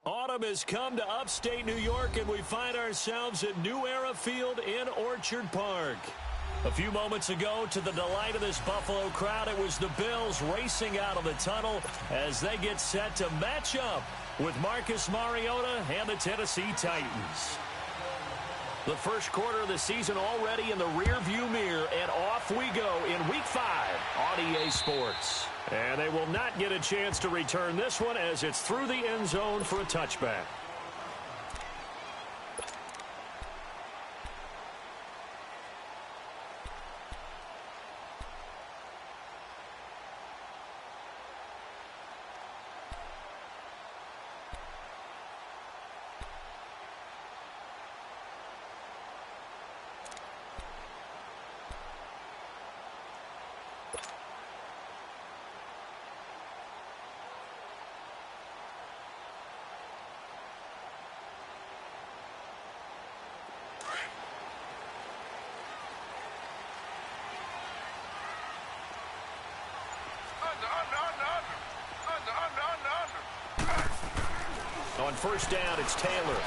Autumn has come to upstate New York, and we find ourselves at New Era Field in Orchard Park. A few moments ago, to the delight of this Buffalo crowd, it was the Bills racing out of the tunnel as they get set to match up with Marcus Mariota and the Tennessee Titans. The first quarter of the season already in the rearview mirror, and off we go in Week 5 on EA Sports. And they will not get a chance to return this one as it's through the end zone for a touchback. On first down, it's Taylor.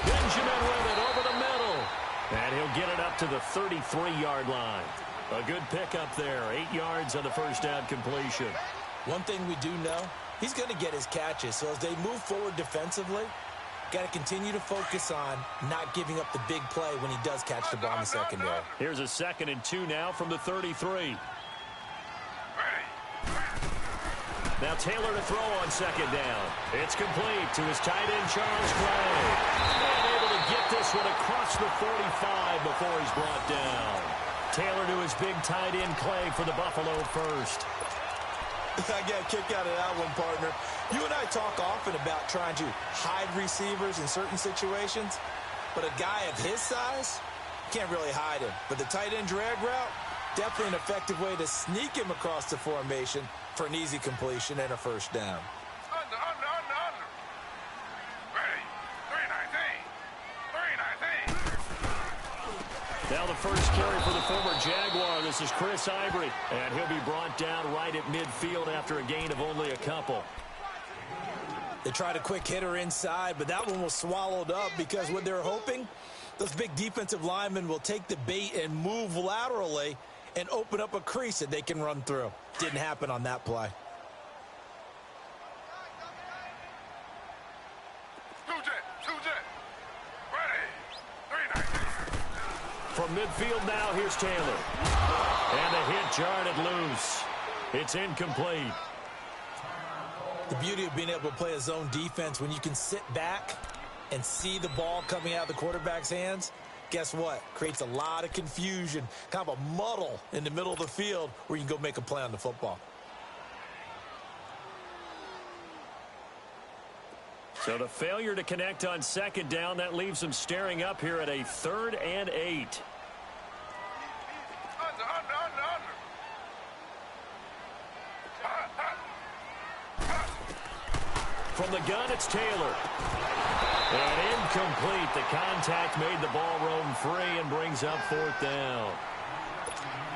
Benjamin with it over the middle. And he'll get it up to the 33-yard line. A good pickup there. 8 yards on the first down completion. One thing we do know, he's going to get his catches. So as they move forward defensively, got to continue to focus on not giving up the big play when he does catch the ball in the secondary. Here's a 2nd and 2 now from the 33. Now Taylor to throw on 2nd down. It's complete to his tight end, Charles Clay. And able to get this one across the 45 before he's brought down. Taylor to his big tight end, Clay, for the Buffalo first. I got a kick out of that one, partner. You and I talk often about trying to hide receivers in certain situations, but a guy of his size, can't really hide him. But the tight end drag route, definitely an effective way to sneak him across the formation for an easy completion and a first down. Under. Ready. 319. Now the first carry for the former Jaguar. This is Chris Ivory. And he'll be brought down right at midfield after a gain of only a couple. They tried a quick hitter inside, but that one was swallowed up because what they're hoping, those big defensive linemen will take the bait and move laterally and open up a crease that they can run through. Didn't happen on that play. Two jet. Ready. 319. From midfield now, here's Taylor. And the hit jarred it loose. It's incomplete. The beauty of being able to play a zone defense when you can sit back and see the ball coming out of the quarterback's hands, guess what? Creates a lot of confusion, kind of a muddle in the middle of the field where you can go make a play on the football. So the failure to connect on 2nd down, that leaves them staring up here at a 3rd and 8. Under. From the gun, it's Taylor. And incomplete. The contact made the ball roam free and brings up 4th down.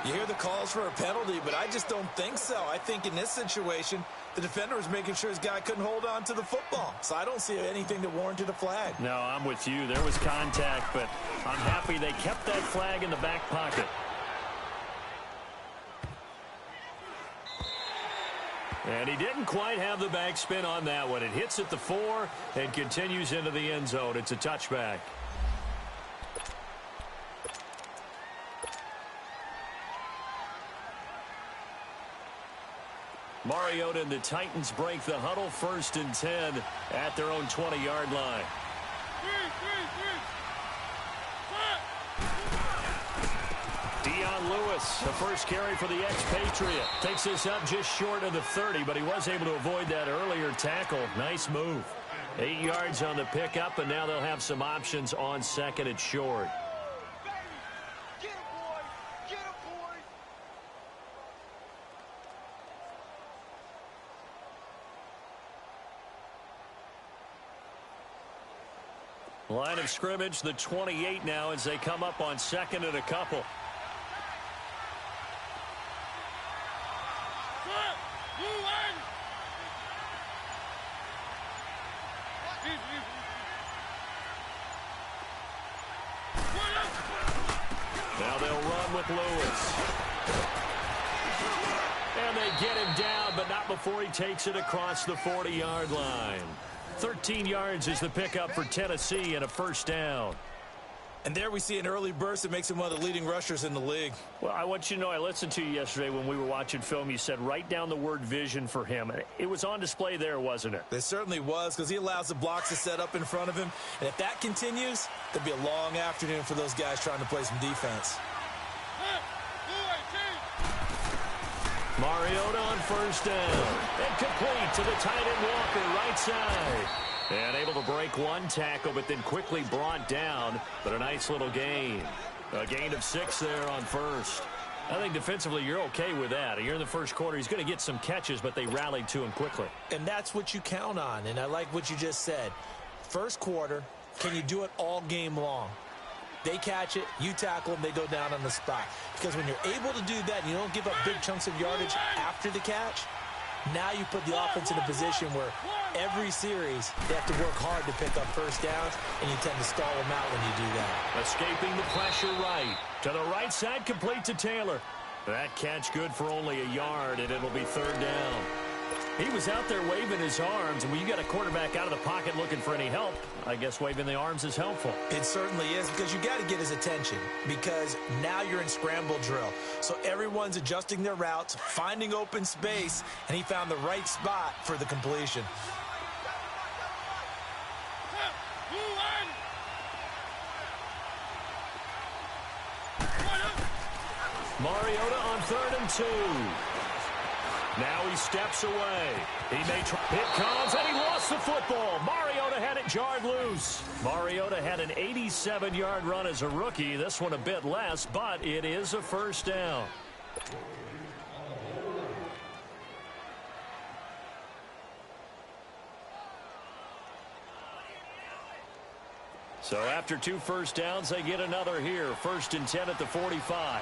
You hear the calls for a penalty, but I just don't think so. I think in this situation, the defender was making sure his guy couldn't hold on to the football. So I don't see anything that warranted a flag. No, I'm with you. There was contact, but I'm happy they kept that flag in the back pocket. And he didn't quite have the backspin on that one. It hits at the 4 and continues into the end zone. It's a touchback. Mariota and the Titans break the huddle, 1st and 10 at their own 20-yard line. Dion Lewis, the first carry for the expatriate. Takes this up just short of the 30, but he was able to avoid that earlier tackle. Nice move. 8 yards on the pickup, and now they'll have some options on 2nd and short. Line of scrimmage, the 28 now as they come up on 2nd and a couple. Now they'll run with Lewis. And they get him down, but not before he takes it across the 40-yard line. 13 yards is the pickup for Tennessee and a first down. And there we see an early burst that makes him one of the leading rushers in the league. Well, I want you to know, I listened to you yesterday when we were watching film. You said write down the word vision for him. It was on display there, wasn't it? It certainly was, because he allows the blocks to set up in front of him. And if that continues, there'll be a long afternoon for those guys trying to play some defense. Mariota on first down. And complete to the tight end Walker, right side. And able to break one tackle, but then quickly brought down. But a nice little gain. A gain of 6 there on first. I think defensively you're okay with that. You're in the first quarter. He's going to get some catches, but they rallied to him quickly. And that's what you count on. And I like what you just said. First quarter, can you do it all game long? They catch it, you tackle them, they go down on the spot. Because when you're able to do that and you don't give up big chunks of yardage after the catch, now you put the offense in a position where every series they have to work hard to pick up first downs, and you tend to stall them out when you do that. Escaping the pressure right. To the right side, complete to Taylor. That catch good for only a yard, and it'll be third down. He was out there waving his arms, and when you got a quarterback out of the pocket looking for any help, I guess waving the arms is helpful. It certainly is, because you got to get his attention, because now you're in scramble drill. So everyone's adjusting their routes, finding open space, and he found the right spot for the completion. Mariota on 3rd and 2. Now he steps away. He may try. It comes, and he lost the football. Mariota had it jarred loose. Mariota had an 87-yard run as a rookie. This one a bit less, but it is a first down. So after 2 first downs, they get another here. 1st and 10 at the 45.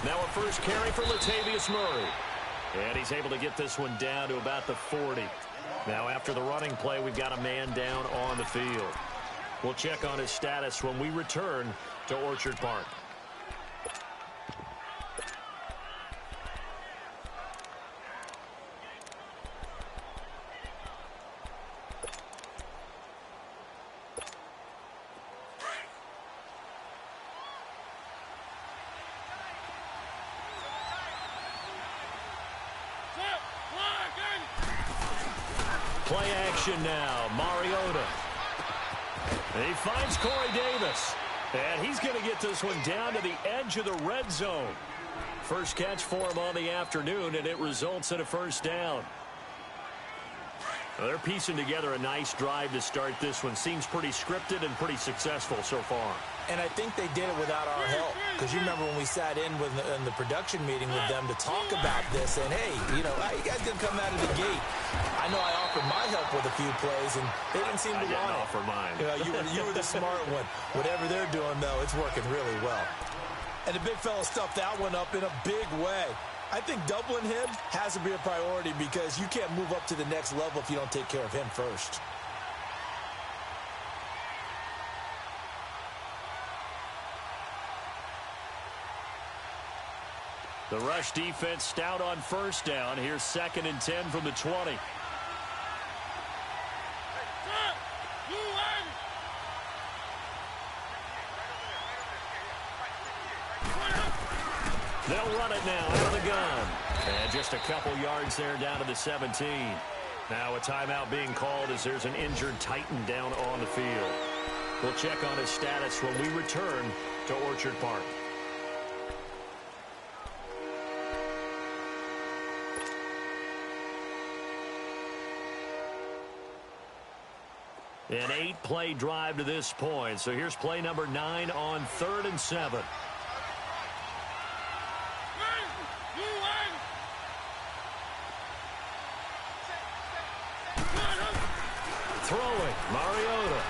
Now a first carry for Latavius Murray. And he's able to get this one down to about the 40. Now after the running play, we've got a man down on the field. We'll check on his status when we return to Orchard Park. Play action now. Mariota. He finds Corey Davis. And he's going to get this one down to the edge of the red zone. First catch for him on the afternoon, and it results in a first down. Well, they're piecing together a nice drive to start this one. Seems pretty scripted and pretty successful so far. And I think they did it without our help. Because you remember when we sat in the production meeting with them to talk about this. And, hey, you know, how you guys going to come out of the gate? I know I offered my help with a few plays, and they didn't seem to want it. I didn't offer mine. You were the smart one. Whatever they're doing, though, it's working really well. And the big fella stuffed that one up in a big way. I think doubling him has to be a priority, because you can't move up to the next level if you don't take care of him first. The rush defense stout on first down. Here's 2nd and 10 from the 20. They'll run it now out of the gun. And just a couple yards there down to the 17. Now a timeout being called as there's an injured Titan down on the field. We'll check on his status when we return to Orchard Park. An 8-play drive to this point. So here's play number 9 on 3rd and 7. Throwing, Mariota.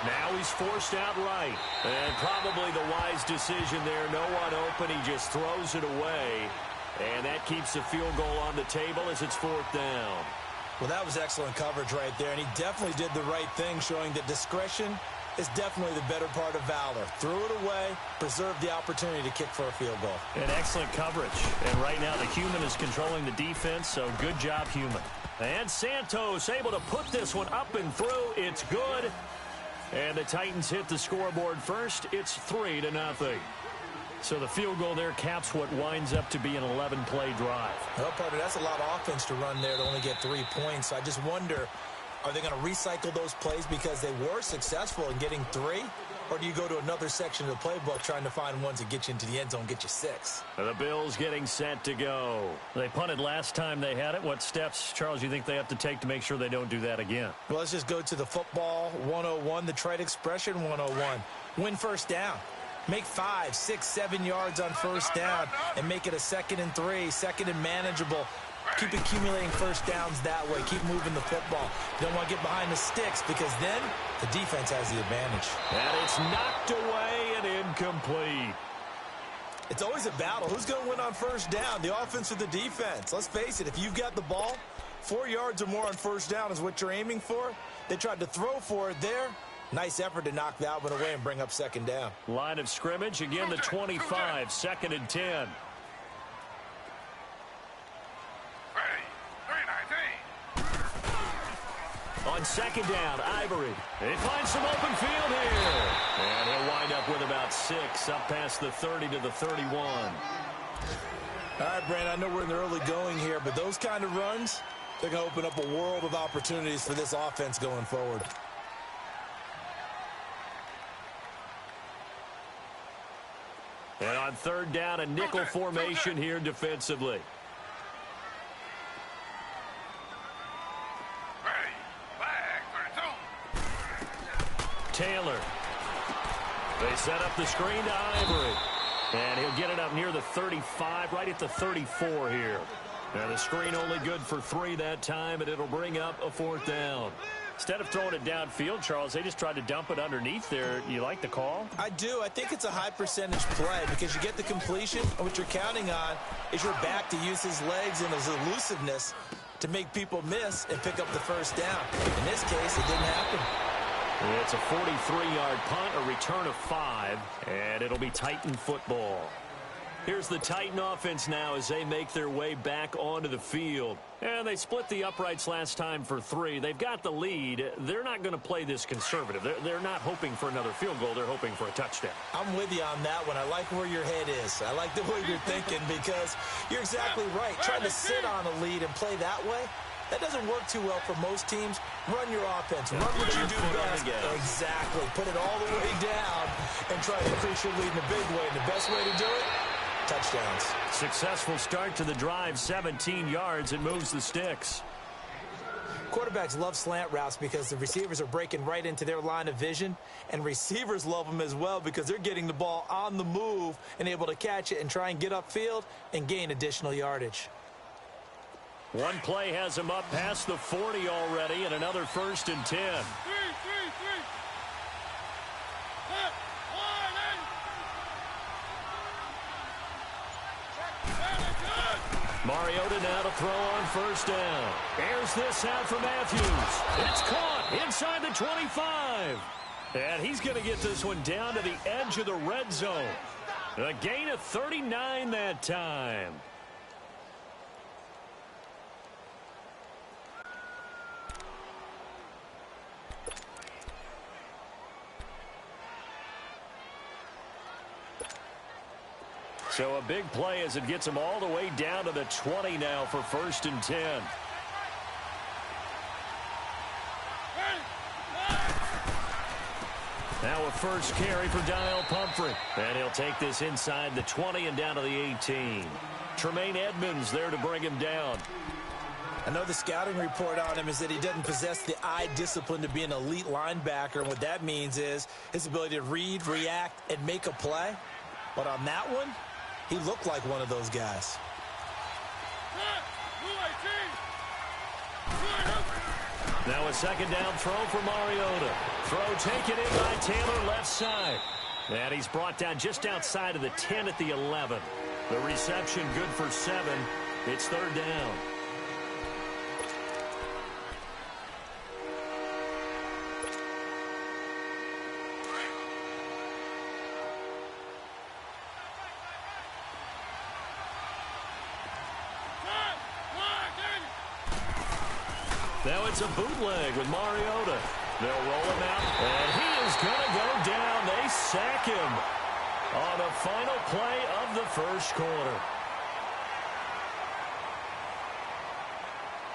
Now he's forced out right. And probably the wise decision there. No one open. He just throws it away. And that keeps the field goal on the table as it's 4th down. Well, that was excellent coverage right there. And he definitely did the right thing, showing that discretion is definitely the better part of valor. Threw it away, preserved the opportunity to kick for a field goal. And excellent coverage. And right now the human is controlling the defense, so good job, human. And Santos able to put this one up and through. It's good. And the Titans hit the scoreboard first. It's 3-0. So the field goal there caps what winds up to be an 11-play drive. Well, partner, that's a lot of offense to run there to only get 3 points. I just wonder, are they going to recycle those plays because they were successful in getting 3? Or do you go to another section of the playbook trying to find ones that get you into the end zone, get you 6? The Bills getting set to go. They punted last time they had it. What steps, Charles, you think they have to take to make sure they don't do that again? Well, let's just go to the football 101, the trade expression 101. Win first down. Make 5, 6, 7 yards on first down and make it a 2nd and 3, 2nd and manageable. Keep accumulating first downs that way. Keep moving the football. You don't want to get behind the sticks because then the defense has the advantage. And it's knocked away and incomplete. It's always a battle. Who's going to win on first down, the offense or the defense? Let's face it, if you've got the ball, 4 yards or more on first down is what you're aiming for. They tried to throw for it there. Nice effort to knock that one away and bring up 2nd down. Line of scrimmage, again the 25, 2nd and 10. On 2nd down, Ivory. They find some open field here. And he'll wind up with about 6, up past the 30 to the 31. All right, Brandon, I know we're in the early going here, but those kind of runs, they're going to open up a world of opportunities for this offense going forward. And on 3rd down, a nickel formation here defensively. Taylor. They set up the screen to Ivory. And he'll get it up near the 35, right at the 34 here. And the screen only good for 3 that time, and it'll bring up a 4th down. Instead of throwing it downfield, Charles, they just tried to dump it underneath there. You like the call? I do. I think it's a high percentage play because you get the completion, and what you're counting on is your back to use his legs and his elusiveness to make people miss and pick up the first down. In this case, it didn't happen. It's a 43-yard punt, a return of 5, and it'll be Titan football. Here's the Titan offense now as they make their way back onto the field. And they split the uprights last time for 3. They've got the lead. They're not going to play this conservative. They're not hoping for another field goal. They're hoping for a touchdown. I'm with you on that one. I like where your head is. I like the way you're thinking because you're exactly right. Trying to sit on a lead and play that way, that doesn't work too well for most teams. Run your offense. Run what you do best. Exactly. Put it all the way down and try to increase your lead in a big way. And the best way to do it, touchdowns. Successful start to the drive, 17 yards. It moves the sticks. Quarterbacks love slant routes because the receivers are breaking right into their line of vision, and receivers love them as well because they're getting the ball on the move and able to catch it and try and get upfield and gain additional yardage. One play has him up past the 40 already, and another 1st and 10. Mariota now to throw on first down. Airs this out for Matthews. It's caught inside the 25. And he's going to get this one down to the edge of the red zone. A gain of 39 that time. So a big play as it gets him all the way down to the 20 now for 1st and 10. Now a first carry for Daniel Pumphrey. And he'll take this inside the 20 and down to the 18. Tremaine Edmonds there to bring him down. I know the scouting report on him is that he doesn't possess the eye discipline to be an elite linebacker. And what that means is his ability to read, react, and make a play. But on that one, he looked like one of those guys. Now a second down throw for Mariota. Throw taken in by Taylor left side. And he's brought down just outside of the 10 at the 11. The reception good for 7. It's third down. Now it's a bootleg with Mariota. They'll roll him out, and he is going to go down. They sack him on the final play of the first quarter.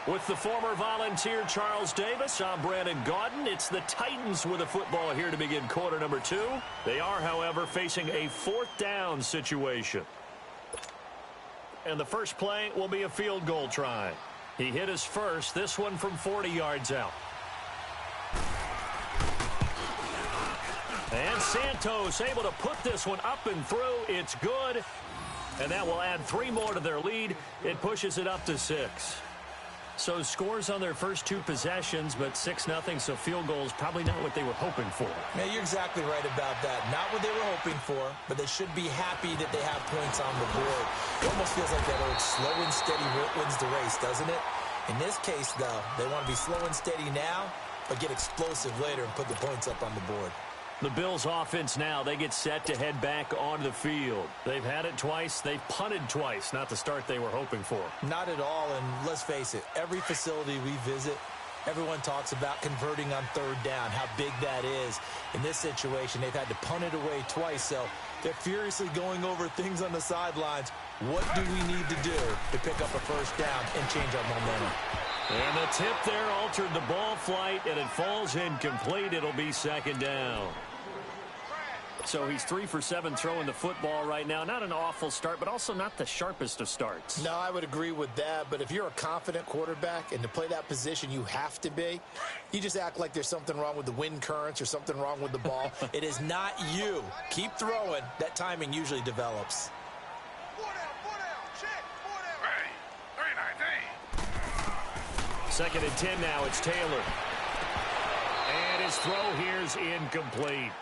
With the former Volunteer Charles Davis, I'm Brandon Gaudin. It's the Titans with a football here to begin quarter number 2. They are, however, facing a fourth down situation. And the first play will be a field goal try. He hit his first, this one from 40 yards out. And Santos able to put this one up and through. It's good. And that will add 3 more to their lead. It pushes it up to 6. So scores on their first 2 possessions, but 6-0, so field goals probably not what they were hoping for. Man, you're exactly right about that. Not what they were hoping for, but they should be happy that they have points on the board. It almost feels like that old slow and steady wins the race, doesn't it? In this case, though, they want to be slow and steady now, but get explosive later and put the points up on the board. The Bills offense now, they get set to head back onto the field. They've had it twice. They've punted twice. Not the start they were hoping for. Not at all, and let's face it, every facility we visit, everyone talks about converting on third down, how big that is. In this situation, they've had to punt it away twice, so they're furiously going over things on the sidelines. What do we need to do to pick up a first down and change our momentum? And the tip there altered the ball flight, and it falls incomplete. It'll be second down. So he's 3 for 7 throwing the football right now. Not an awful start, but also not the sharpest of starts. No, I would agree with that. But if you're a confident quarterback and to play that position you have to be, you just act like there's something wrong with the wind currents or something wrong with the ball. It is not you. Keep throwing. That timing usually develops. Second and 10 now. It's Taylor. And his throw here is incomplete.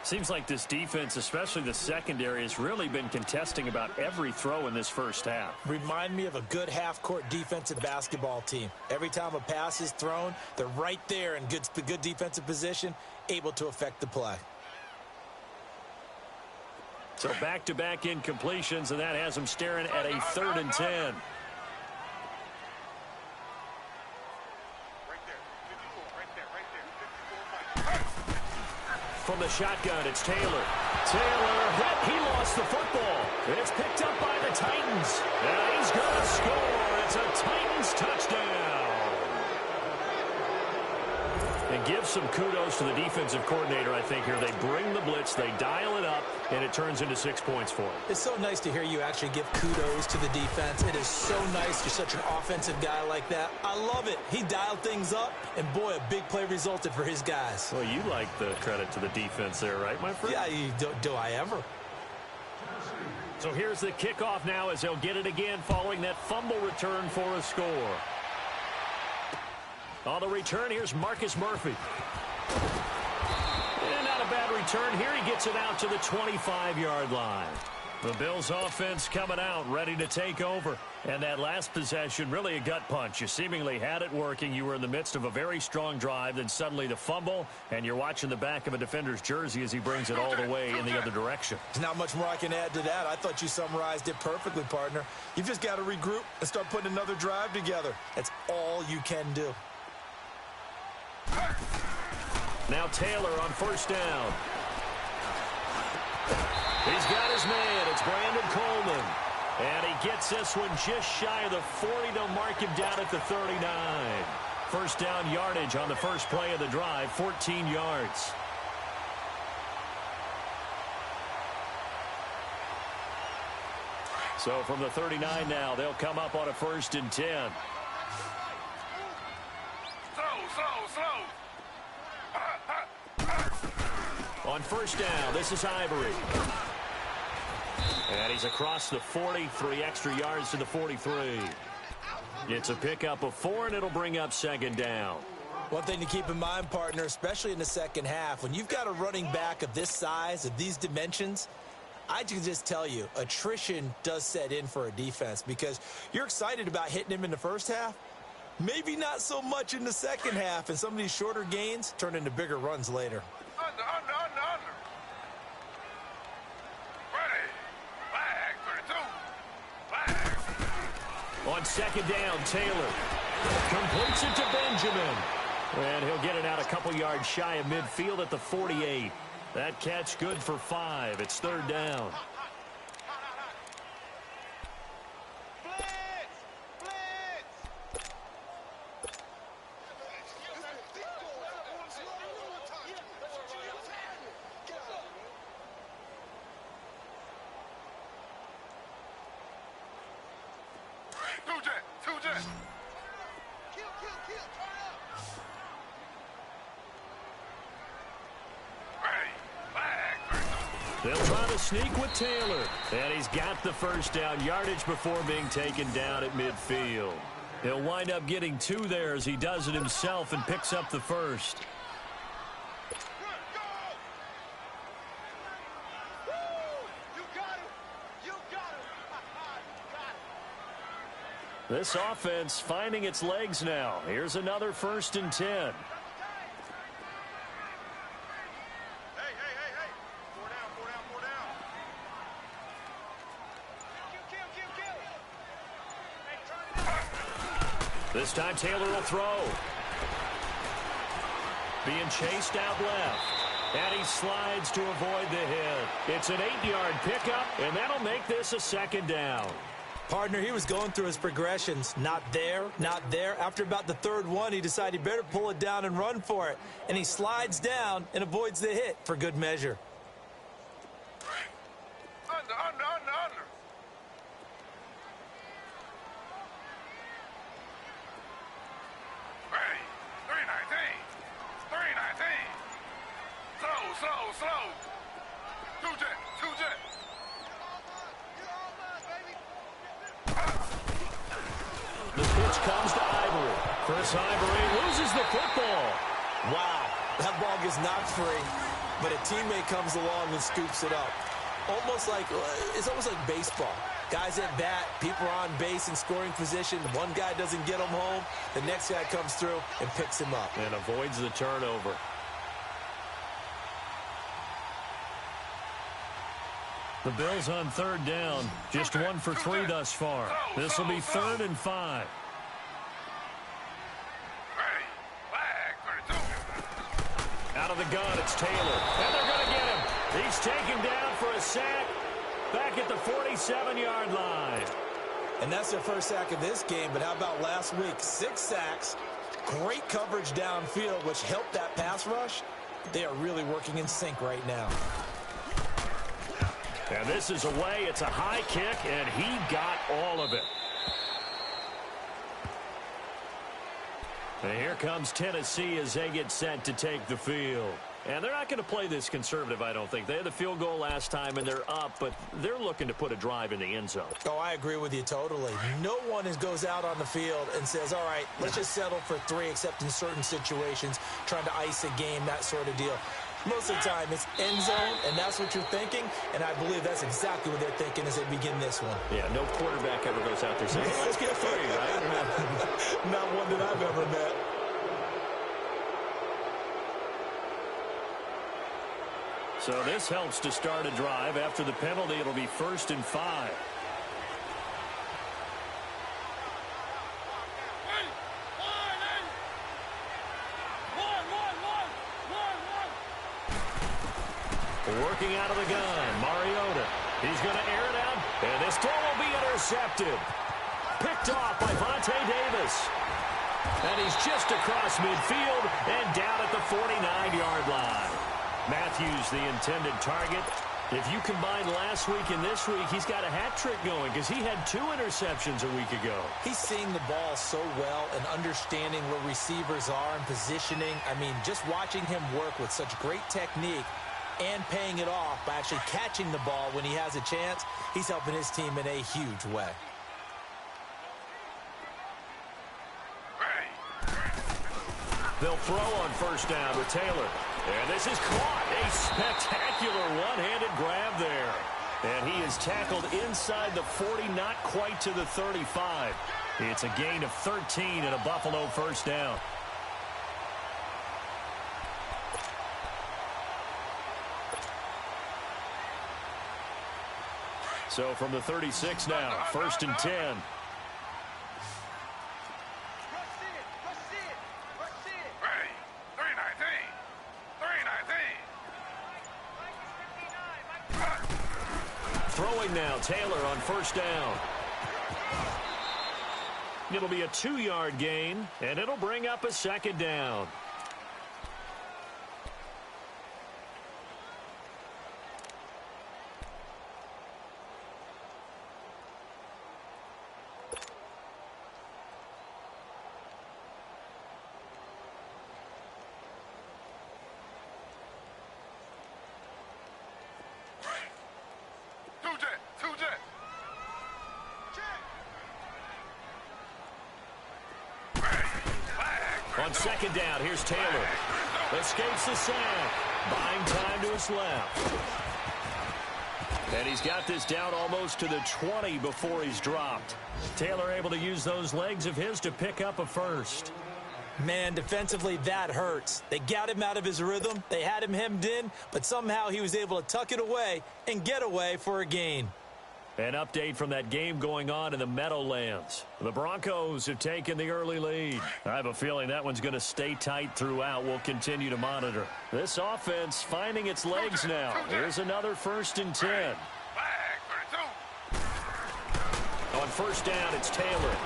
Seems like this defense, especially the secondary, has really been contesting about every throw in this first half. Remind me of a good half-court defensive basketball team. Every time a pass is thrown, they're right there in good defensive position, able to affect the play. So back-to-back incompletions, and that has them staring at a 3rd and 10. From the shotgun, it's Taylor. Taylor hit. He lost the football. It's picked up by the Titans. And he's going to score. It's a Titans touchdown. And give some kudos to the defensive coordinator, I think, here. They bring the blitz, they dial it up, and it turns into 6 points for them. It's so nice to hear you actually give kudos to the defense. It is so nice. You're such an offensive guy like that. I love it. He dialed things up, and boy, a big play resulted for his guys. Well, you like the credit to the defense there, right, my friend? Yeah, do I ever? So here's the kickoff now as they'll get it again following that fumble return for a score. On the return, here's Marcus Murphy. And not a bad return here. He gets it out to the 25-yard line. The Bills offense coming out, ready to take over. And that last possession, really a gut punch. You seemingly had it working. You were in the midst of a very strong drive. Then suddenly the fumble, and you're watching the back of a defender's jersey as he brings it all the way in the other direction. There's not much more I can add to that. I thought you summarized it perfectly, partner. You've just got to regroup and start putting another drive together. That's all you can do. Now Taylor on first down. He's got his man. It's Brandon Coleman. And he gets this one just shy of the 40 to mark him down at the 39. First down yardage on the first play of the drive, 14 yards. So from the 39 now, they'll come up on a 1st and 10. On first down, this is Ivory. And he's across the 40, 3 extra yards to the 43. It's a pickup of 4, and it'll bring up 2nd down. One thing to keep in mind, partner, especially in the second half, when you've got a running back of this size, of these dimensions, I can just tell you, attrition does set in for a defense because you're excited about hitting him in the first half. Maybe not so much in the second half, and some of these shorter gains turn into bigger runs later. Under. Ready. Flag 32. Flag. On second down, Taylor completes it to Benjamin. And he'll get it out a couple yards shy of midfield at the 48. That catch good for 5. It's third down. Two jet. They'll try to sneak with Taylor. And he's got the first down yardage before being taken down at midfield. He'll wind up getting 2 there as he does it himself and picks up the first. This offense finding its legs now. Here's another 1st and 10. Hey. 4 down. This time Taylor will throw. Being chased out left. And he slides to avoid the hit. It's an 8-yard pickup, and that'll make this a 2nd down. Partner, he was going through his progressions. Not there, not there. After about the 3rd one, he decided he better pull it down and run for it. And he slides down and avoids the hit for good measure. Under. Ready. 319. Slow. Two jet. The pitch comes to Ivory. Chris Ivory loses the football. Wow, that ball gets knocked free, but a teammate comes along and scoops it up. It's almost like baseball. Guys at bat, people are on base in scoring position. One guy doesn't get him home. The next guy comes through and picks him up. And avoids the turnover. The Bills on 3rd down. Just 1 for 3 thus far. This will be 3rd and 5. Ready. Flag 32. Out of the gun, it's Taylor. And they're going to get him. He's taken down for a sack back at the 47-yard line. And that's their first sack of this game, but how about last week? 6 sacks, great coverage downfield, which helped that pass rush. They are really working in sync right now. And this is away. It's a high kick, and he got all of it. And here comes Tennessee as they get set to take the field. And they're not going to play this conservative, I don't think. They had the field goal last time, and they're up, but they're looking to put a drive in the end zone. Oh, I agree with you totally. No one goes out on the field and says, all right, let's just settle for 3, except in certain situations, trying to ice a game, that sort of deal. Most of the time, it's end zone, and that's what you're thinking, and I believe that's exactly what they're thinking as they begin this one. Yeah, no quarterback ever goes out there saying, hey, let's get 3, right? Not one that I've ever met. So this helps to start a drive. After the penalty, it'll be 1st and 5. Working out of the gun, Mariota. He's going to air it out, and this throw will be intercepted. Picked off by Vontae Davis. And he's just across midfield and down at the 49-yard line. Matthews, the intended target. If you combine last week and this week, he's got a hat trick going because he had 2 interceptions a week ago. He's seeing the ball so well and understanding where receivers are and positioning. I mean, just watching him work with such great technique and paying it off by actually catching the ball when he has a chance, he's helping his team in a huge way. They'll throw on first down with Taylor. And this is caught. A spectacular one-handed grab there. And he is tackled inside the 40, not quite to the 35. It's a gain of 13 and a Buffalo first down. So from the 36 now, first and 10. Throwing now, Taylor on first down. It'll be a 2-yard gain, and it'll bring up a second down. On second down, here's Taylor. Escapes the sack. Buying time to his left. And he's got this down almost to the 20 before he's dropped. Taylor able to use those legs of his to pick up a first. Man, defensively, that hurts. They got him out of his rhythm. They had him hemmed in, but somehow he was able to tuck it away and get away for a gain. An update from that game going on in the Meadowlands. The Broncos have taken the early lead. I have a feeling that one's going to stay tight throughout. We'll continue to monitor. This offense finding its legs now. Here's another first and 10. On first down, it's Taylor.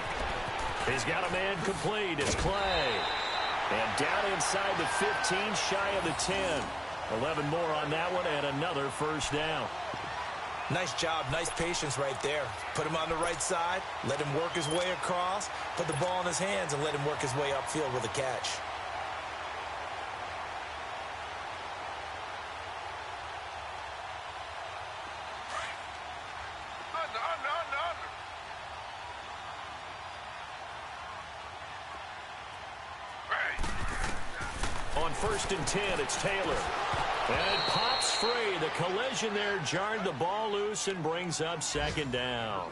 He's got a man complete. It's Clay. And down inside the 15, shy of the 10. 11 more on that one and another first down. Nice job, nice patience right there. Put him on the right side, let him work his way across, put the ball in his hands, and let him work his way upfield with a catch. On first and 10, it's Taylor. And it pops free. The collision there jarred the ball loose and brings up second down.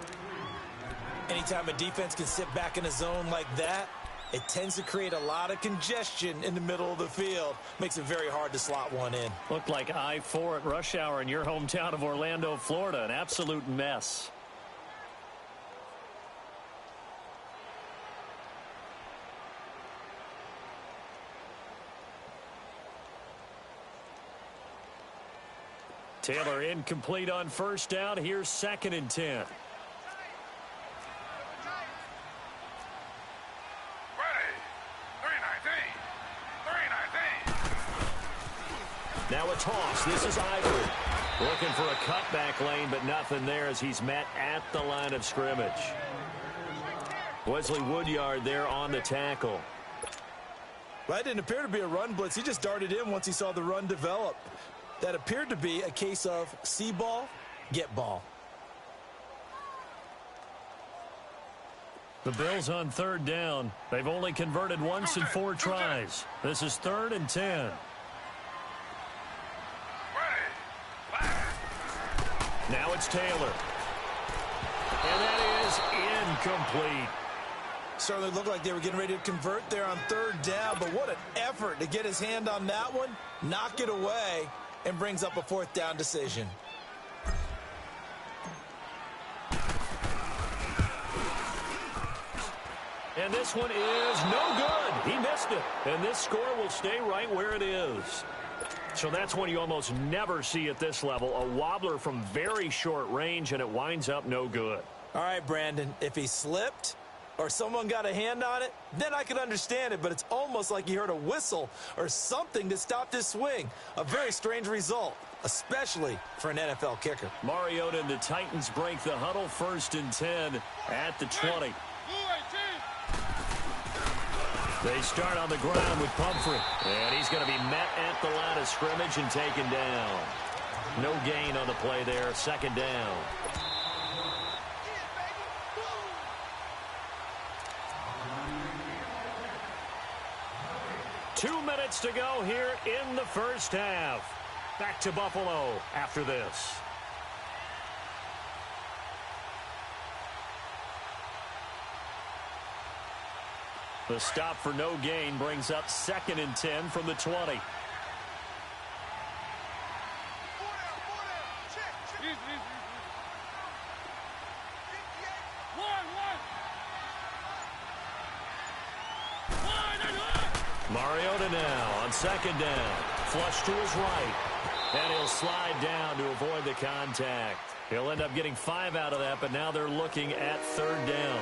Anytime a defense can sit back in a zone like that, it tends to create a lot of congestion in the middle of the field. Makes it very hard to slot one in. Looked like I-4 at rush hour in your hometown of Orlando, Florida. An absolute mess. Taylor incomplete on first down. Here's second and 10. Now a toss. This is Ivory. Looking for a cutback lane, but nothing there as he's met at the line of scrimmage. Wesley Woodyard there on the tackle. Well, that didn't appear to be a run blitz. He just darted in once he saw the run develop. That appeared to be a case of see ball, get ball. The Bills on third down. They've only converted once in 4 tries. This is third and 10. Now it's Taylor. And that is incomplete. Certainly looked like they were getting ready to convert there on third down, but what an effort to get his hand on that one, knock it away, and brings up a fourth down decision. And this one is no good. He missed it. And this score will stay right where it is. So that's one you almost never see at this level. A wobbler from very short range, and it winds up no good. All right, Brandon, if he slipped or someone got a hand on it, then I could understand it, but it's almost like he heard a whistle or something to stop this swing. A very strange result, especially for an NFL kicker. Mariota and the Titans break the huddle, first and 10 at the 20. They start on the ground with Pumphrey, and he's going to be met at the line of scrimmage and taken down. No gain on the play there, second down. 2 minutes to go here in the first half. Back to Buffalo after this. The stop for no gain brings up 2nd and 10 from the 20. Mariota now on 2nd down. Flush to his right. And he'll slide down to avoid the contact. He'll end up getting 5 out of that, but now they're looking at 3rd down.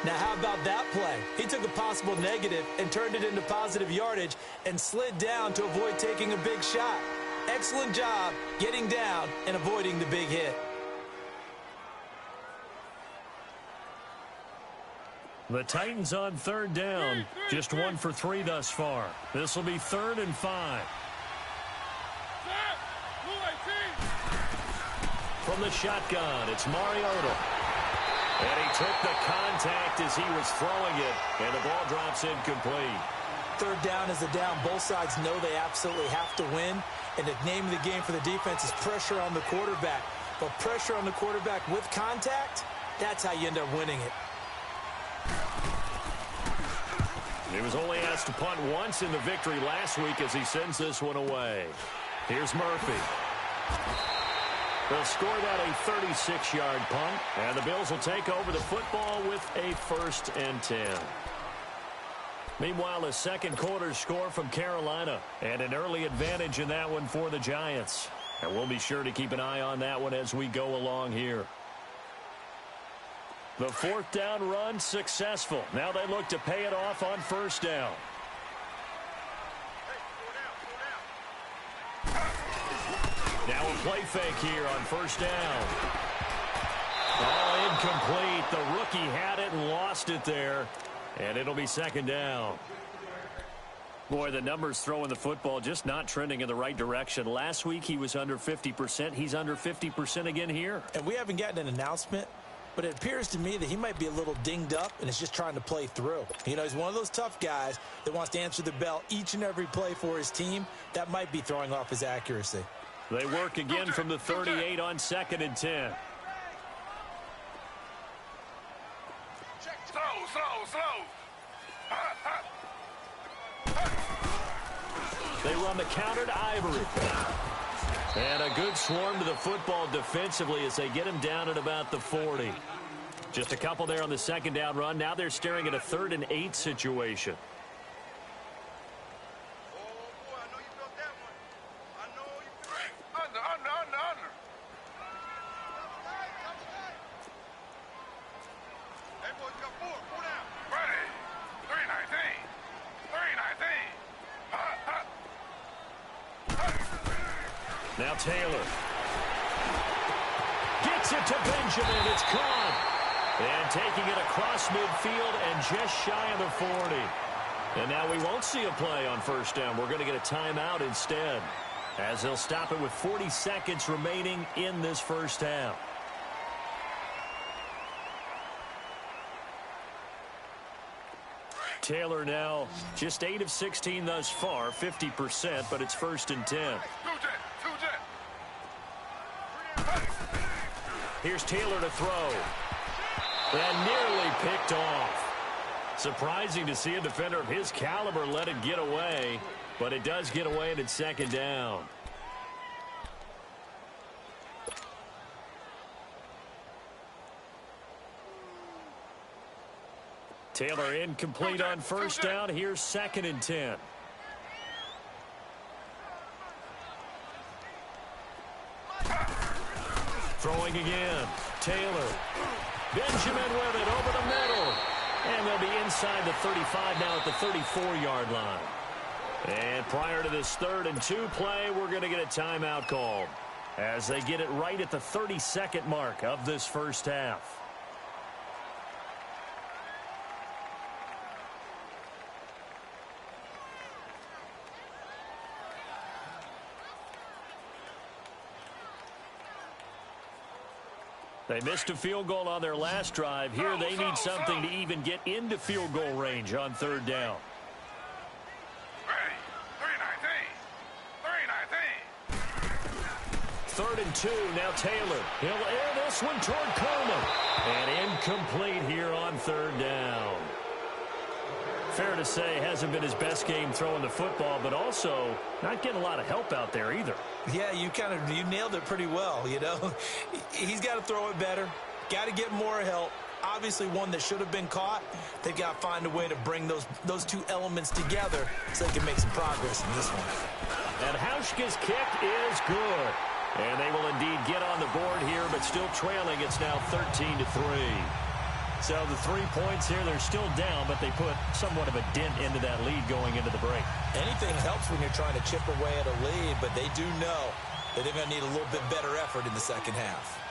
Now, how about that play? He took a possible negative and turned it into positive yardage and slid down to avoid taking a big shot. Excellent job getting down and avoiding the big hit. The Titans on 3rd down. Just 1 for 3 thus far. This will be 3rd and 5. From the shotgun, it's Mariota. And he took the contact as he was throwing it, and the ball drops incomplete. 3rd down is a down. Both sides know they absolutely have to win, and the name of the game for the defense is pressure on the quarterback. But pressure on the quarterback with contact, that's how you end up winning it. He was only asked to punt once in the victory last week as he sends this one away. Here's Murphy. They'll score that a 36-yard punt, and the Bills will take over the football with a 1st and 10. Meanwhile, a second quarter score from Carolina, and an early advantage in that one for the Giants. And we'll be sure to keep an eye on that one as we go along here. The 4th down run successful. Now they look to pay it off on 1st down. Now a play fake here on 1st down. Oh, incomplete. The rookie had it and lost it there. And it'll be 2nd down. Boy, the numbers throwing the football just not trending in the right direction. Last week he was under 50%. He's under 50% again here. And we haven't gotten an announcement, but it appears to me that he might be a little dinged up and is just trying to play through. You know, he's one of those tough guys that wants to answer the bell each and every play for his team. That might be throwing off his accuracy. They work again from the 38 on 2nd and 10. Slow. They run the counter to Ivory. And a good swarm to the football defensively as they get him down at about the 40. Just a couple there on the 2nd down run. Now they're staring at a 3rd and 8 situation. Under. Hey, boys, you got 4 down. Ready. 319. Now Taylor. Gets it to Benjamin. It's caught. And taking it across midfield and just shy of the 40. And now we won't see a play on 1st down. We're going to get a timeout instead, as they'll stop it with 40 seconds remaining in this first half. Taylor now just 8 of 16 thus far, 50%, but it's 1st and 10. Here's Taylor to throw. And nearly picked off. Surprising to see a defender of his caliber let it get away, but it does get away and it's 2nd down. Taylor incomplete on 1st down. Here's 2nd and 10. Throwing again. Taylor. Benjamin with it over the middle. And they'll be inside the 35 now at the 34-yard line. And prior to this 3rd and 2 play, we're going to get a timeout called as they get it right at the 32nd mark of this first half. They missed a field goal on their last drive. Here they need something to even get into field goal range on 3rd down. Ready. 2. Now Taylor. He'll air this one toward Coleman. And incomplete here on 3rd down. Fair to say, hasn't been his best game throwing the football, but also not getting a lot of help out there either. Yeah, you nailed it pretty well, you know. He's got to throw it better. Got to get more help. Obviously one that should have been caught. They've got to find a way to bring those two elements together so they can make some progress in this one. And Hauschka's kick is good. And they will indeed get on the board here, but still trailing. It's now 13-3. So the 3 points here, they're still down, but they put somewhat of a dent into that lead going into the break. Anything helps when you're trying to chip away at a lead, but they do know that they're going to need a little bit better effort in the second half.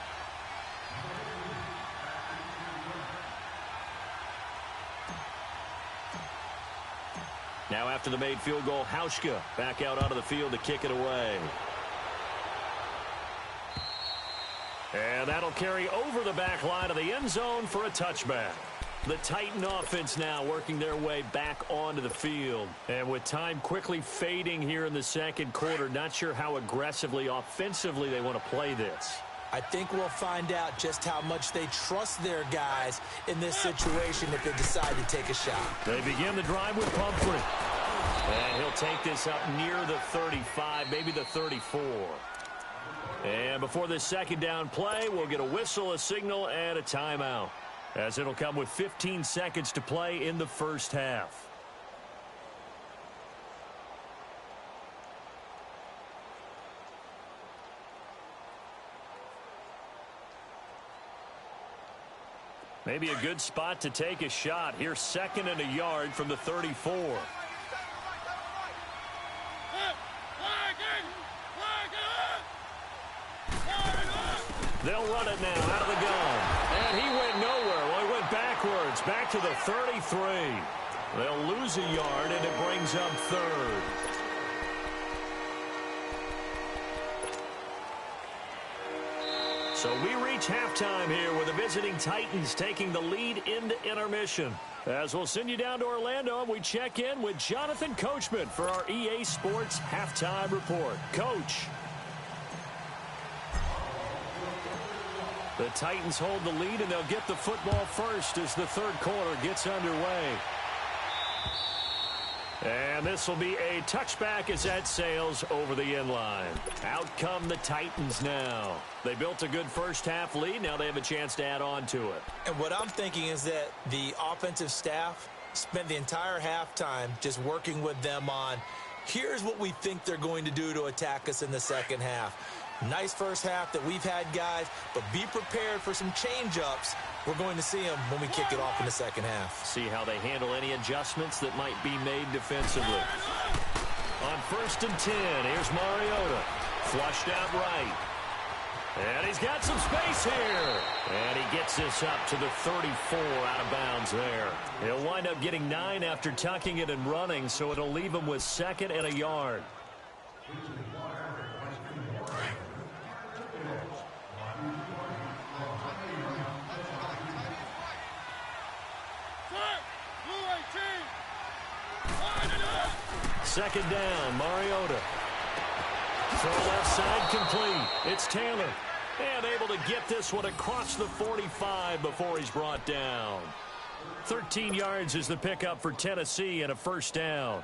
Now after the made field goal, Hauschka back out onto the field to kick it away. And that'll carry over the back line of the end zone for a touchback. The Titan offense now working their way back onto the field. And with time quickly fading here in the second quarter, not sure how aggressively, offensively they want to play this. I think we'll find out just how much they trust their guys in this situation if they decide to take a shot. They begin the drive with Pumphrey. And he'll take this up near the 35, maybe the 34. And before this second down play, we'll get a whistle, a signal, and a timeout, as it'll come with 15 seconds to play in the first half. Maybe a good spot to take a shot. Here's 2nd and a yard from the 34. They'll run it now out of the gun. And he went nowhere. Well, he went backwards, back to the 33. They'll lose a yard, and it brings up 3rd. So we reach halftime here with the visiting Titans taking the lead into intermission. As we'll send you down to Orlando, and we check in with Jonathan Coachman for our EA Sports Halftime Report. Coach. The Titans hold the lead, and they'll get the football first as the third quarter gets underway. And this will be a touchback as that sails over the end line. Out come the Titans now. They built a good first-half lead. Now they have a chance to add on to it. And what I'm thinking is that the offensive staff spent the entire halftime just working with them on, here's what we think they're going to do to attack us in the second half. Nice first half that we've had, guys, but be prepared for some change-ups. We're going to see them when we kick it off in the second half. See how they handle any adjustments that might be made defensively. On 1st and 10, here's Mariota. Flushed out right. And he's got some space here. And he gets this up to the 34 out of bounds there. He'll wind up getting 9 after tucking it and running, so it'll leave him with 2nd and a yard. Second down, Mariota. Throw left side complete. It's Taylor. And able to get this one across the 45 before he's brought down. 13 yards is the pickup for Tennessee and a first down.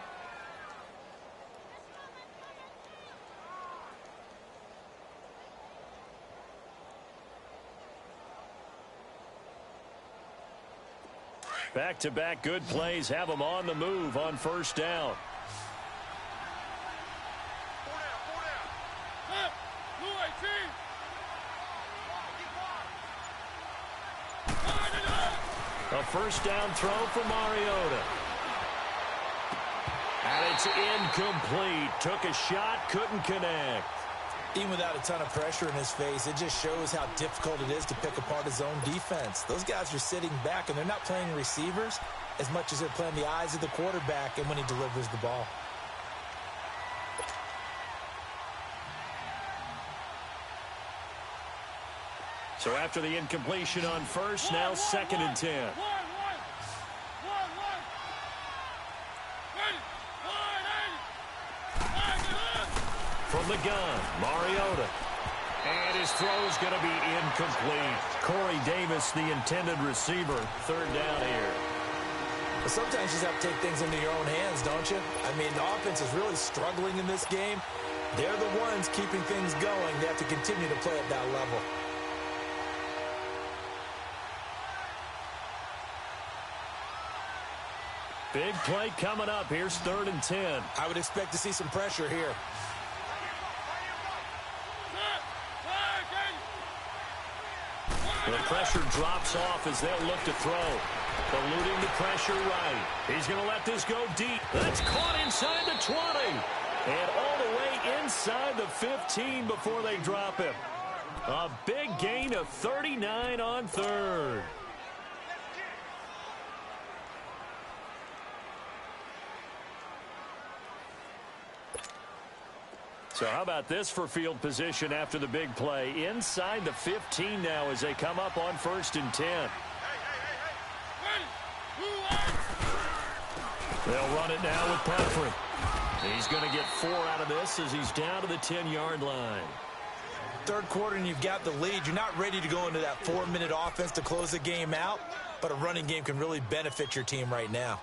Back-to-back good plays have them on the move on first down. A first down throw for Mariota. And it's incomplete. Took a shot, couldn't connect. Even without a ton of pressure in his face, it just shows how difficult it is to pick apart his own defense. Those guys are sitting back, and they're not playing receivers as much as they're playing the eyes of the quarterback and when he delivers the ball. So after the incompletion on first, now 2nd and 10. From the gun, Mariota. And his throw's going to be incomplete. Corey Davis, the intended receiver. Third down here. But sometimes you just have to take things into your own hands, don't you? I mean, the offense is really struggling in this game. They're the ones keeping things going. They have to continue to play at that level. Big play coming up. Here's 3rd and 10. I would expect to see some pressure here. The pressure drops off as they'll look to throw. Eluding the pressure right. He's going to let this go deep. That's caught inside the 20. And all the way inside the 15 before they drop him. A big gain of 39 on 3rd. So how about this for field position after the big play? Inside the 15 now as they come up on 1st and 10. They'll run it now with Pumphrey. He's going to get 4 out of this as he's down to the 10-yard line. 3rd quarter and you've got the lead. You're not ready to go into that 4-minute offense to close the game out, but a running game can really benefit your team right now.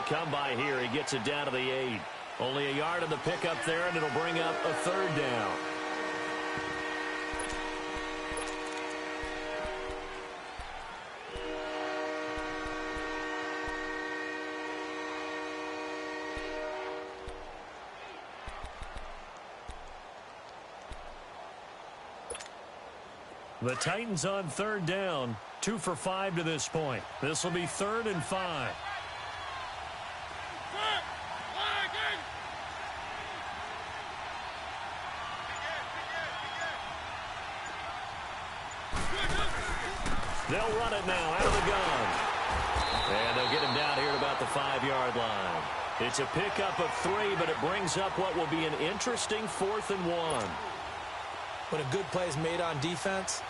Come by here. He gets it down to the 8. Only a yard on the pickup there, and it'll bring up a 3rd down. The Titans on 3rd down. 2 for 5 to this point. This will be 3rd and 5. They'll run it now out of the gun. And they'll get him down here at about the 5-yard line. It's a pickup of 3, but it brings up what will be an interesting 4th and 1. When a good play is made on defense,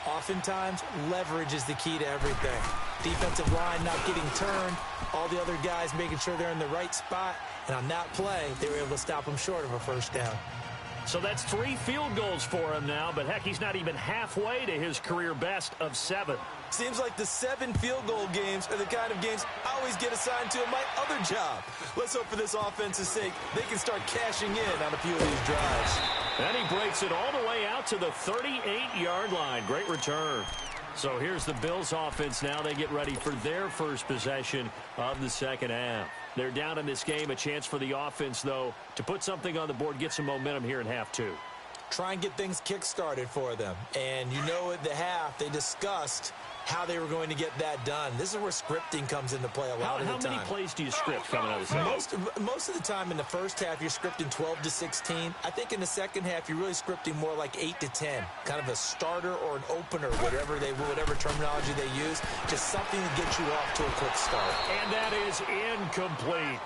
oftentimes leverage is the key to everything. Defensive line not getting turned, all the other guys making sure they're in the right spot. And on that play, they were able to stop him short of a 1st down. So that's 3 field goals for him now, but heck, he's not even halfway to his career best of 7. Seems like the 7 field goal games are the kind of games I always get assigned to in my other job. Let's hope for this offense's sake they can start cashing in on a few of these drives. And he breaks it all the way out to the 38-yard line. Great return. So here's the Bills offense now. They get ready for their first possession of the 2nd half. They're down in this game. A chance for the offense, though, to put something on the board, get some momentum here in half 2. Try and get things kick-started for them. And you know at the half, they discussed how they were going to get that done. This is where scripting comes into play a lot of the time. How many plays do you script coming out of the second? Most of the time in the first half, you're scripting 12 to 16. I think in the second half, you're really scripting more like 8 to 10. Kind of a starter or an opener, whatever terminology they use. Just something to get you off to a quick start. And that is incomplete.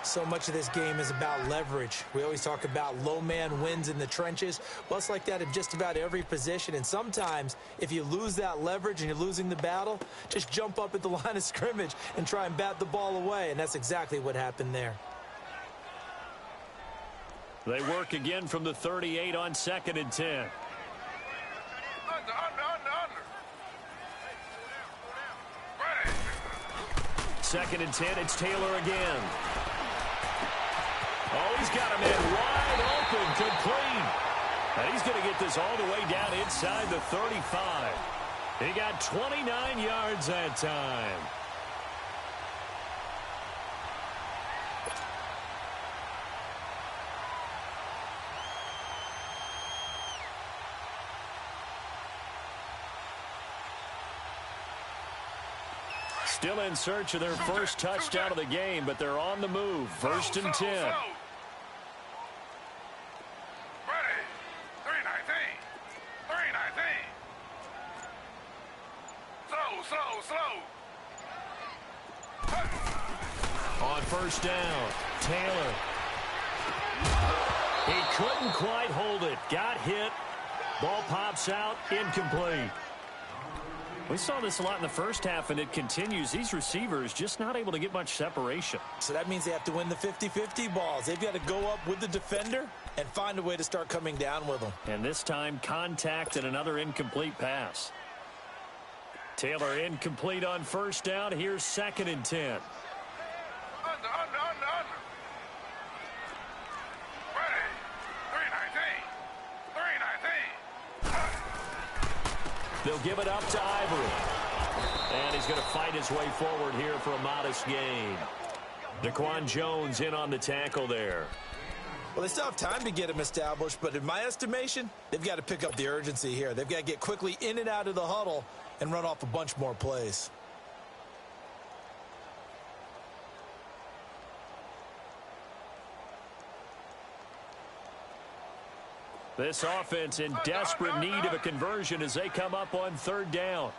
So much of this game is about leverage. We always talk about low man wins in the trenches. Well, it's like that in just about every position. And sometimes, if you lose that leverage and you're losing the battle, just jump up at the line of scrimmage and try and bat the ball away. And that's exactly what happened there. They work again from the 38 on 2nd and 10. Under. 2nd and 10, it's Taylor again. Oh, he's got him in wide open, complete. And he's going to get this all the way down inside the 35. He got 29 yards that time. Still in search of their first touchdown of the game, but they're on the move. 1st and 10. Ready. 319. 319. first down. Taylor. He couldn't quite hold it. Got hit. Ball pops out. Incomplete. We saw this a lot in the first half, and it continues. These receivers just not able to get much separation. So that means they have to win the 50-50 balls. They've got to go up with the defender and find a way to start coming down with them. And this time, contact and another incomplete pass. Taylor incomplete on first down. Here's 2nd and 10. Under. Ready. 319. They'll give it up to Ivory. And he's going to fight his way forward here for a modest gain. Daquan Jones in on the tackle there. Well, they still have time to get him established, but in my estimation, they've got to pick up the urgency here. They've got to get quickly in and out of the huddle and run off a bunch more plays. This offense in desperate need of a conversion as they come up on 3rd down.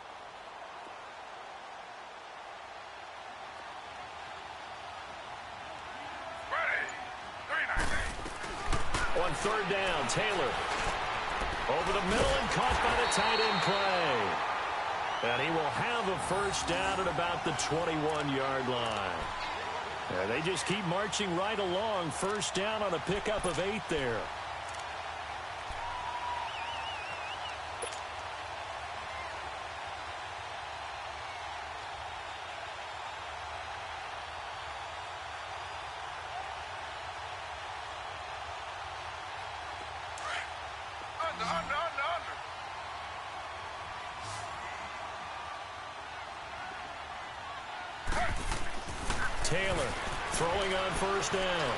On 3rd down, Taylor. Over the middle and caught by the tight end play. And he will have a first down at about the 21-yard line. And they just keep marching right along. First down on a pickup of 8 there. Taylor throwing on first down.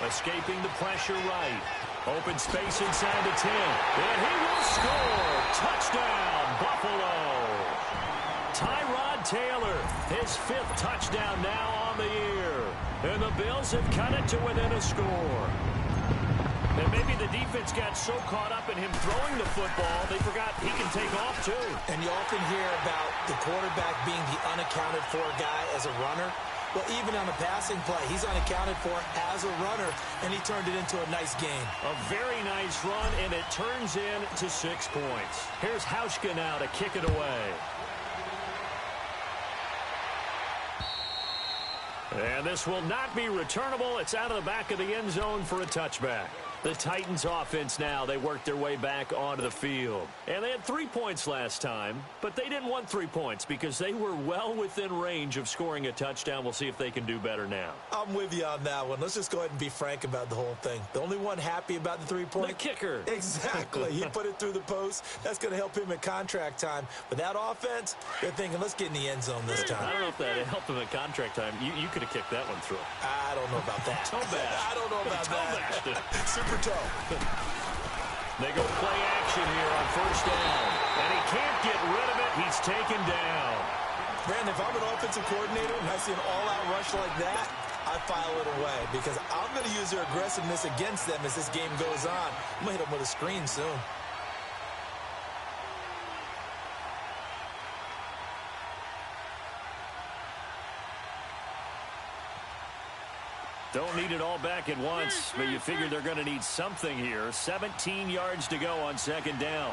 Escaping the pressure right. Open space inside the 10. And he will score. Touchdown, Buffalo. Tyrod Taylor, his 5th touchdown now on the year. And the Bills have cut it to within a score. And maybe the defense got so caught up in him throwing the football, they forgot he can take off too. And you often hear about the quarterback being the unaccounted for guy as a runner. Well, even on a passing play, he's unaccounted for as a runner, and he turned it into a nice game. A very nice run, and it turns into 6 points. Here's Hauschka now to kick it away. And this will not be returnable. It's out of the back of the end zone for a touchback. The Titans offense now, they worked their way back onto the field. And they had 3 points last time, but they didn't want 3 points because they were well within range of scoring a touchdown. We'll see if they can do better now. I'm with you on that one. Let's just go ahead and be frank about the whole thing. The only one happy about the 3-point? The kicker. Exactly. He put it through the post. That's going to help him at contract time. But that offense, they're thinking, let's get in the end zone this time. I don't know if that helped him at contract time. You could have kicked that one through. I don't know about that. Toe bash. I don't know about that. Super toe. They go play action here on first down. And he can't get rid of it. He's taken down. Brandon, if I'm an offensive coordinator and I see an all-out rush like that, I file it away because I'm going to use their aggressiveness against them as this game goes on. I'm going to hit them with a screen soon. Don't need it all back at once, but you figure they're going to need something here. 17 yards to go on second down.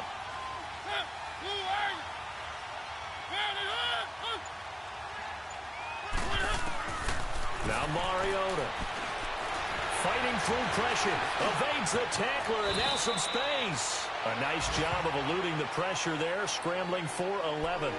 Now Mariota. Fighting through pressure. Evades the tackler, and now some space. A nice job of eluding the pressure there, scrambling for 11.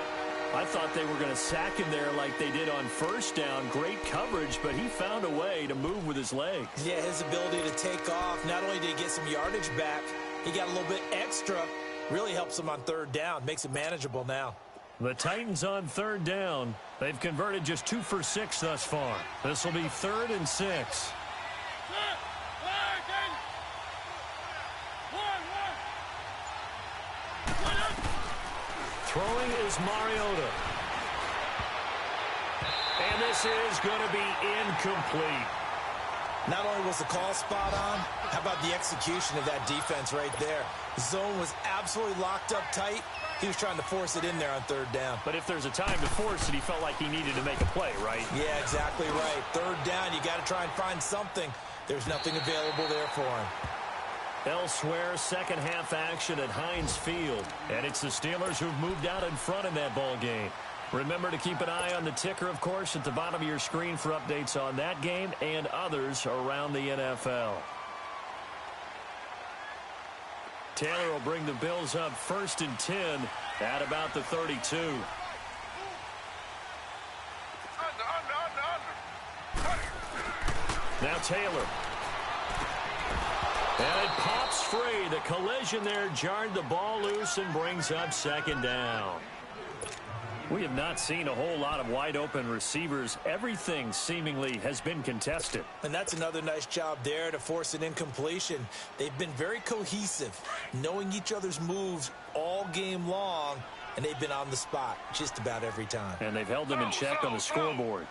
I thought they were going to sack him there like they did on first down. Great coverage, but he found a way to move with his legs. Yeah, his ability to take off. Not only did he get some yardage back, he got a little bit extra. Really helps him on third down. Makes it manageable now. The Titans on third down. They've converted just 2 for 6 thus far. This will be 3rd and 6. Throwing is Mariota. And this is going to be incomplete. Not only was the call spot on, how about the execution of that defense right there? The zone was absolutely locked up tight. He was trying to force it in there on third down. But if there's a time to force it, he felt like he needed to make a play, right? Yeah, exactly right. Third down, you got to try and find something. There's nothing available there for him. Elsewhere, second half action at Heinz Field. And it's the Steelers who've moved out in front in that ball game. Remember to keep an eye on the ticker, of course, at the bottom of your screen for updates on that game and others around the NFL. Taylor will bring the Bills up 1st and 10 at about the 32. Now Taylor. And it pops free. The collision there jarred the ball loose and brings up 2nd down. We have not seen a whole lot of wide-open receivers. Everything seemingly has been contested. And that's another nice job there to force an incompletion. They've been very cohesive, knowing each other's moves all game long, and they've been on the spot just about every time. And they've held them in check on the scoreboard.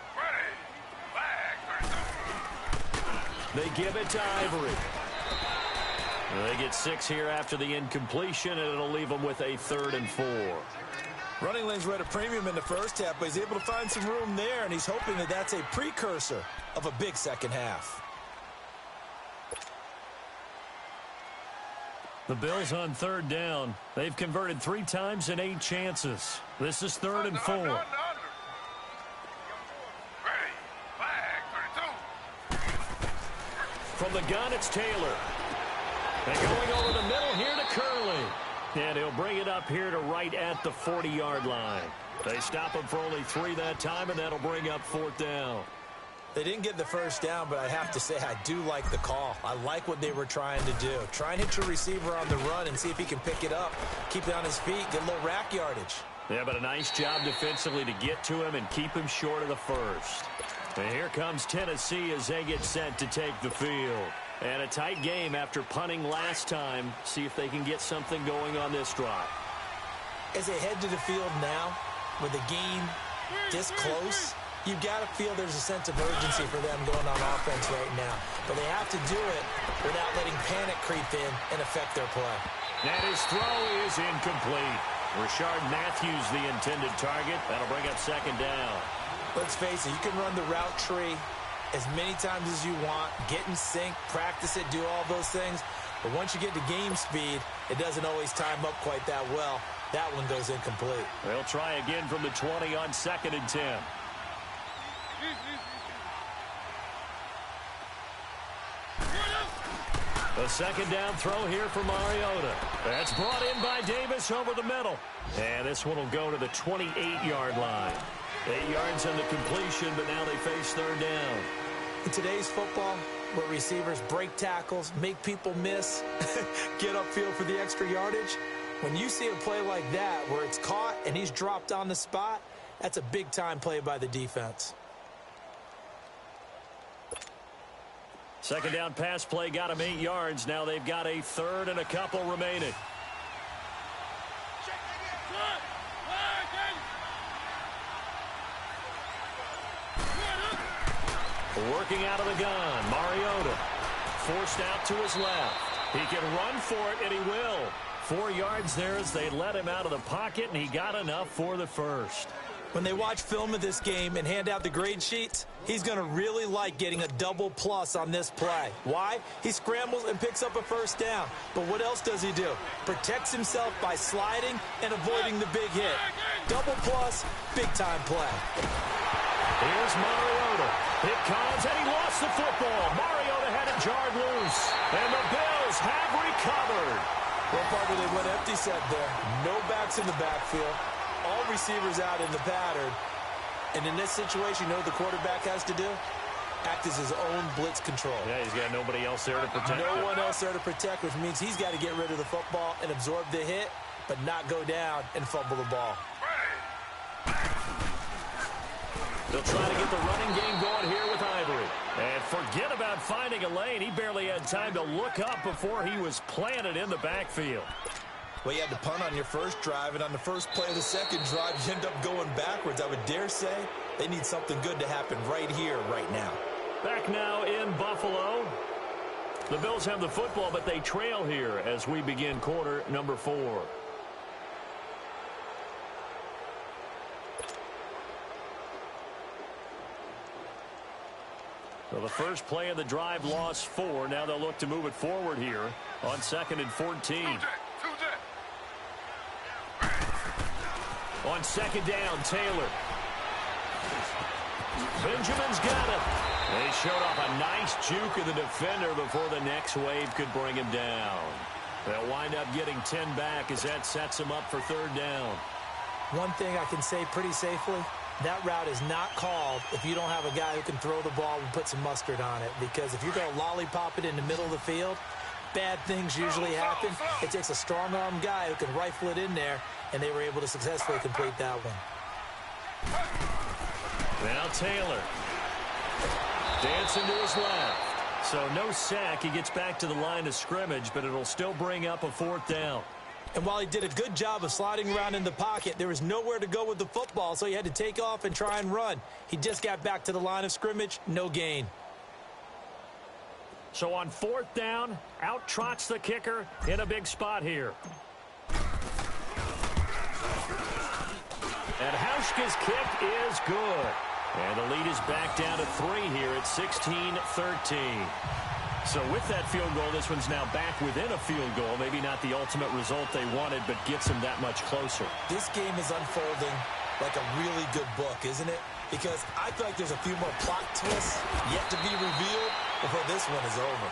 They give it to Ivory. They get 6 here after the incompletion, and it'll leave them with a 3rd and 4. Running lanes were at a premium in the first half, but he's able to find some room there, and he's hoping that that's a precursor of a big second half. The Bills on 3rd down. They've converted 3 times in 8 chances. This is 3rd and 4. From the gun, it's Taylor. And going over the middle here to Curley. And he'll bring it up here to right at the 40-yard line. They stop him for only 3 that time, and that'll bring up 4th down. They didn't get the first down, but I have to say I do like the call. I like what they were trying to do. Try and hit your receiver on the run and see if he can pick it up, keep it on his feet, get a little rack yardage. Yeah, but a nice job defensively to get to him and keep him short of the first. And here comes Tennessee as they get set to take the field. And a tight game after punting last time. See if they can get something going on this drive. As they head to the field now, with the game this close, you've got to feel there's a sense of urgency for them going on offense right now. But they have to do it without letting panic creep in and affect their play. And his throw is incomplete. Rashard Matthews the intended target. That'll bring up 2nd down. Let's face it, you can run the route tree as many times as you want, get in sync, practice it, do all those things. But once you get to game speed, it doesn't always time up quite that well. That one goes incomplete. They'll try again from the 20 on 2nd and 10. A 2nd down throw here for Mariota. That's brought in by Davis over the middle. And this one will go to the 28-yard line. 8 yards on the completion, but now they face 3rd down. In today's football, where receivers break tackles, make people miss, get upfield for the extra yardage, when you see a play like that where it's caught and he's dropped on the spot, that's a big-time play by the defense. 2nd down pass play got him 8 yards. Now they've got a 3rd and a couple remaining. Working out of the gun, Mariota forced out to his left. He can run for it, and he will. 4 yards there as they let him out of the pocket, and he got enough for the first. When they watch film of this game and hand out the grade sheets, he's going to really like getting a double plus on this play. Why? He scrambles and picks up a 1st down. But what else does he do? Protects himself by sliding and avoiding the big hit. Double plus, big-time play. Here's Mariota. It comes, and he lost the football. Mariota had it jarred loose, and the Bills have recovered. Well, partner, they went empty set there. No backs in the backfield. All receivers out in the pattern. And in this situation, you know what the quarterback has to do? Act as his own blitz control. Yeah, he's got nobody else there to protect. No one else there to protect, which means he's got to get rid of the football and absorb the hit, but not go down and fumble the ball. They'll try to get the running game going here with Ivory. And forget about finding a lane. He barely had time to look up before he was planted in the backfield. Well, you had to punt on your first drive, and on the first play of the second drive, you end up going backwards. I would dare say they need something good to happen right here, right now. Back now in in Buffalo. The Bills have the football, but they trail here as we begin quarter number 4. So the first play of the drive lost 4. Now they'll look to move it forward here on 2nd and 14. On 2nd down, Taylor. Benjamin's got it. They showed off a nice juke of the defender before the next wave could bring him down. They'll wind up getting 10 back as that sets him up for 3rd down. One thing I can say pretty safely, that route is not called if you don't have a guy who can throw the ball and put some mustard on it. Because if you're going to lollipop it in the middle of the field, bad things usually happen. It takes a strong-arm guy who can rifle it in there, and they were able to successfully complete that one. Now Taylor. Dancing to his left. So no sack. He gets back to the line of scrimmage, but it'll still bring up a 4th down. And while he did a good job of sliding around in the pocket, there was nowhere to go with the football, so he had to take off and try and run. He just got back to the line of scrimmage, no gain. So on 4th down, out trots the kicker in a big spot here. And Hauschka's kick is good. And the lead is back down to 3 here at 16-13. So with that field goal, this one's now back within a field goal. Maybe not the ultimate result they wanted, but gets them that much closer. This game is unfolding like a really good book, isn't it? Because I feel like there's a few more plot twists yet to be revealed before this one is over.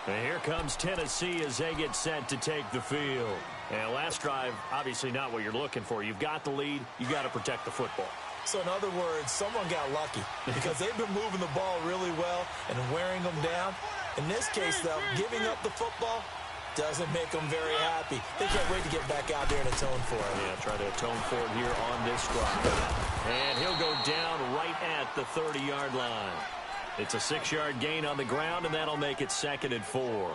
And here comes Tennessee as they get set to take the field. And last drive, obviously not what you're looking for. You've got the lead. You've got to protect the football. So in other words, someone got lucky because they've been moving the ball really well and wearing them down. In this case, though, giving up the football doesn't make them very happy. They can't wait to get back out there and atone for it. Yeah, try to atone for it here on this drive. And he'll go down right at the 30-yard line. It's a 6-yard gain on the ground, and that'll make it 2nd and 4.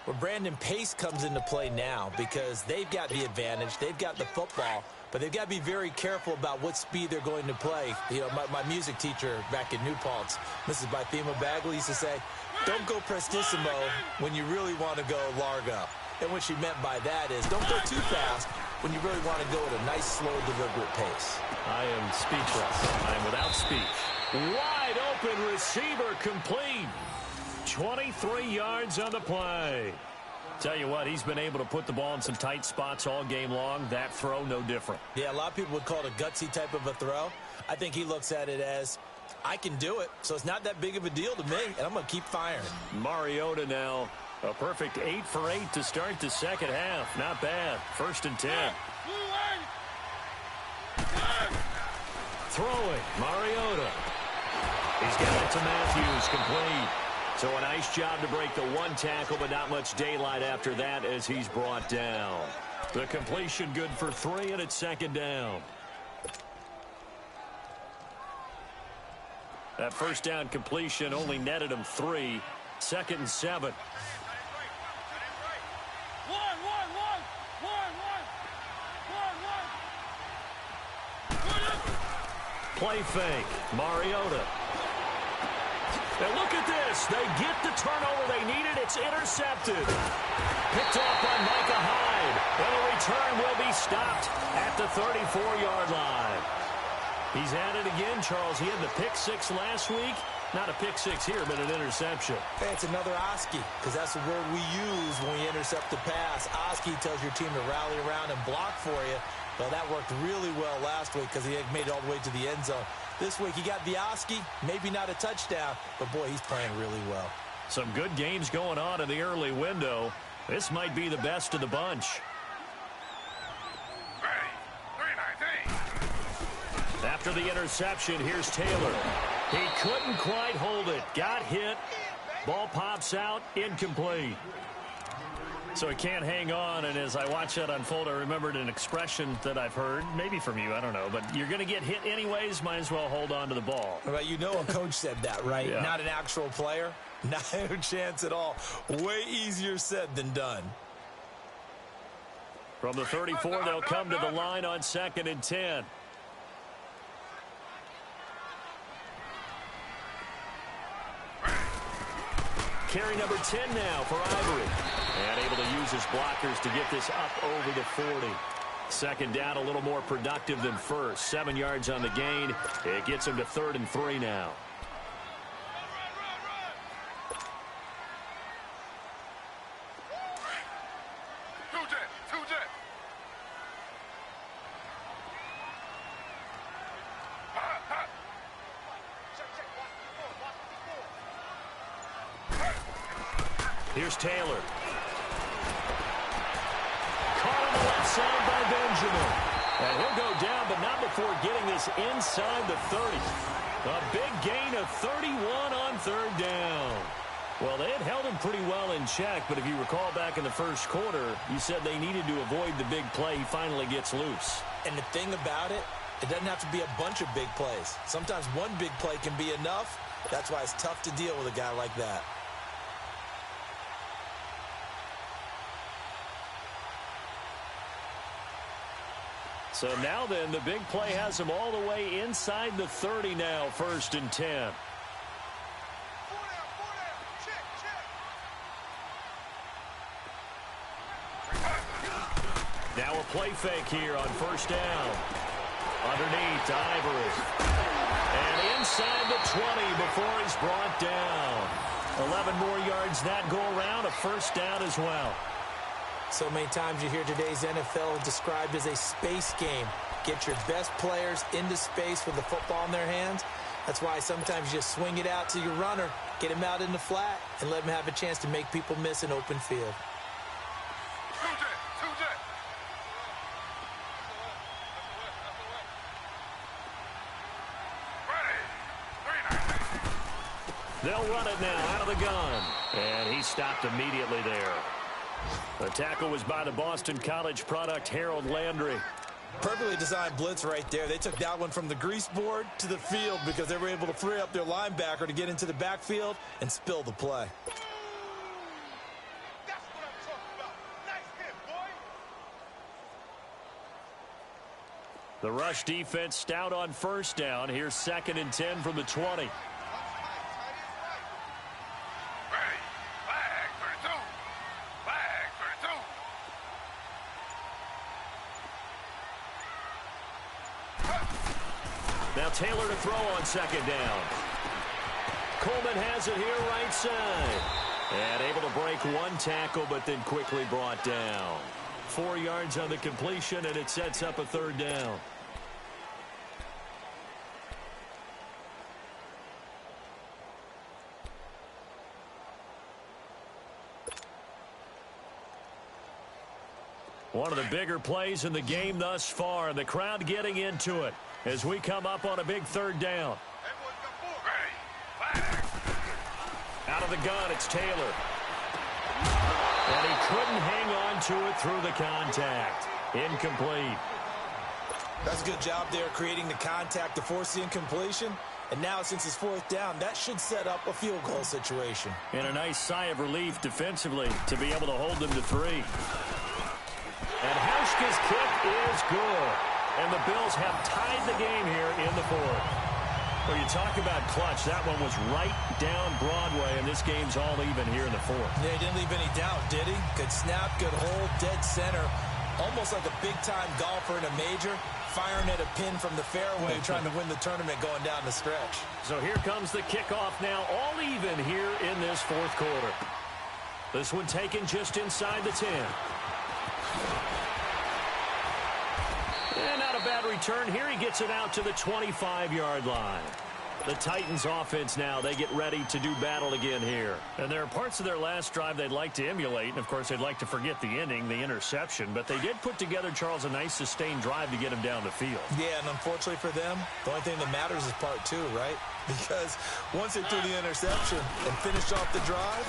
Well, Brandon, pace comes into play now because they've got the advantage. They've got the football, but they've got to be very careful about what speed they're going to play. You know, my music teacher back in New Paltz, Mrs. Bythema Bagley, used to say, don't go prestissimo when you really want to go largo. And what she meant by that is don't go too fast when you really want to go at a nice, slow, deliberate pace. I am speechless. I am without speech. Wide open receiver complete. 23 yards on the play. Tell you what, he's been able to put the ball in some tight spots all game long. That throw, no different. Yeah, a lot of people would call it a gutsy type of a throw. I think he looks at it as, I can do it, so it's not that big of a deal to me, and I'm going to keep firing. Mariota now, a perfect 8 for 8 to start the second half. Not bad. 1st and 10. Throwing, Mariota. He's got it to Matthews, complete. So a nice job to break the 1 tackle, but not much daylight after that as he's brought down. The completion good for 3, and it's 2nd down. That 1st down completion only netted him 3. 2nd and 7. Play fake, Mariota. And look at this. They get the turnover they needed. It's intercepted. Picked off by Micah Hyde. And the return will be stopped at the 34-yard line. He's at it again, Charles. He had the pick 6 last week. Not a pick 6 here, but an interception. Hey, it's another Oski, because that's the word we use when we intercept the pass. Oski tells your team to rally around and block for you. Well, that worked really well last week because he had made it all the way to the end zone. This week, he got the Oski, maybe not a touchdown, but, boy, he's playing really well. Some good games going on in the early window. This might be the best of the bunch. After the interception, here's Taylor. He couldn't quite hold it. Got hit. Ball pops out. Incomplete. So he can't hang on, and as I watch that unfold, I remembered an expression that I've heard, maybe from you, I don't know, but you're going to get hit anyways, might as well hold on to the ball. Well, you know a coach said that, right? Yeah. Not an actual player. Not a chance at all. Way easier said than done. From the 34, they'll come to the line on 2nd and 10. carry number 10 now for Ivory. And able to use his blockers to get this up over the 40. Second down, a little more productive than first. 7 yards on the gain. It gets him to 3rd and 3 now. Here's Taylor. Caught on the left side by Benjamin. And he'll go down, but not before getting this inside the 30. A big gain of 31 on 3rd down. Well, they had held him pretty well in check, but if you recall back in the first quarter, you said they needed to avoid the big play. He finally gets loose. And the thing about it, it doesn't have to be a bunch of big plays. Sometimes one big play can be enough. That's why it's tough to deal with a guy like that. So now then, the big play has him all the way inside the 30 now, 1st and 10. Now a play fake here on 1st down. Underneath to Ivory. And inside the 20 before he's brought down. 11 more yards that go around, a 1st down as well. So many times you hear today's NFL described as a space game. Get your best players into space with the football in their hands. That's why sometimes you just swing it out to your runner, get him out in the flat, and let him have a chance to make people miss an open field. They'll run it now out of the gun. And he stopped immediately there. The tackle was by the Boston College product, Harold Landry. Perfectly designed blitz right there. They took that one from the grease board to the field because they were able to free up their linebacker to get into the backfield and spill the play. That's what I'm talking about. Nice hit, boy. The rush defense stout on 1st down. Here's 2nd and 10 from the 20. Now Taylor to throw on 2nd down. Coleman has it here right side. And able to break one tackle, but then quickly brought down. 4 yards on the completion, and it sets up a 3rd down. One of the bigger plays in the game thus far, and the crowd getting into it as we come up on a big 3rd down. Out of the gun, it's Taylor. And he couldn't hang on to it through the contact. Incomplete. That's a good job there creating the contact to force the incompletion. And now since it's 4th down, that should set up a field goal situation. And a nice sigh of relief defensively to be able to hold them to 3. And Hauschka's kick is good. And the Bills have tied the game here in the 4th. Well, you talk about clutch. That one was right down Broadway, and this game's all even here in the 4th. Yeah, he didn't leave any doubt, did he? Good snap, good hold, dead center. Almost like a big-time golfer in a major, firing at a pin from the fairway, trying to win the tournament going down the stretch. So here comes the kickoff now, all even here in this 4th quarter. This one taken just inside the 10. And not a bad return here. He gets it out to the 25-yard line. The Titans offense now, they get ready to do battle again here. And there are parts of their last drive they'd like to emulate. And, of course, they'd like to forget the ending, the interception. But they did put together, Charles, a nice sustained drive to get him down the field. Yeah, and unfortunately for them, the only thing that matters is part 2, right? Because once they threw the interception and finished off the drive,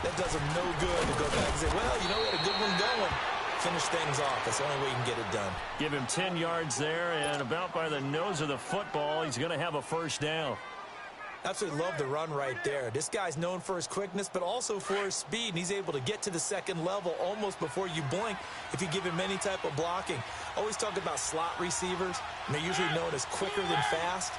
that does them no good to go back and say, well, you know, we had a good one going. Finish things off. That's the only way you can get it done. Give him 10 yards there, and about by the nose of the football, he's going to have a 1st down. Absolutely love the run right there. This guy's known for his quickness, but also for his speed, and he's able to get to the 2nd level almost before you blink if you give him any type of blocking. Always talk about slot receivers, and they're usually known as quicker than fast.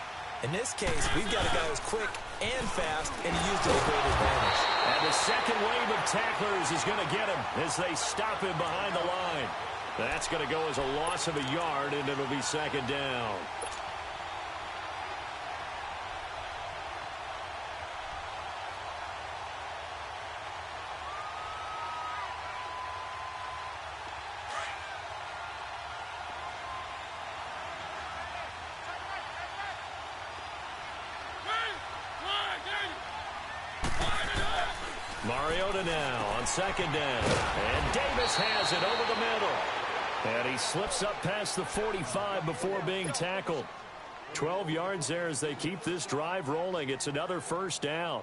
In this case, we've got a guy who's quick and fast, and he used it to great advantage. And the second wave of tacklers is going to get him as they stop him behind the line. That's going to go as a loss of a yard, and it'll be second down. Mariota now on second down. And Davis has it over the middle. And he slips up past the 45 before being tackled. 12 yards there as they keep this drive rolling. It's another first down.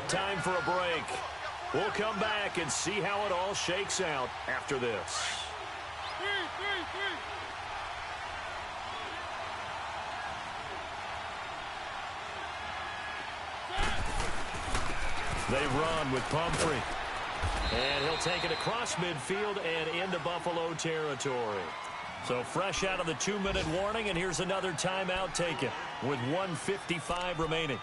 Time for a break. We'll come back and see how it all shakes out after this. They run with Pumphrey. And he'll take it across midfield and into Buffalo territory. So fresh out of the 2-minute warning, and here's another timeout taken with 1:55 remaining.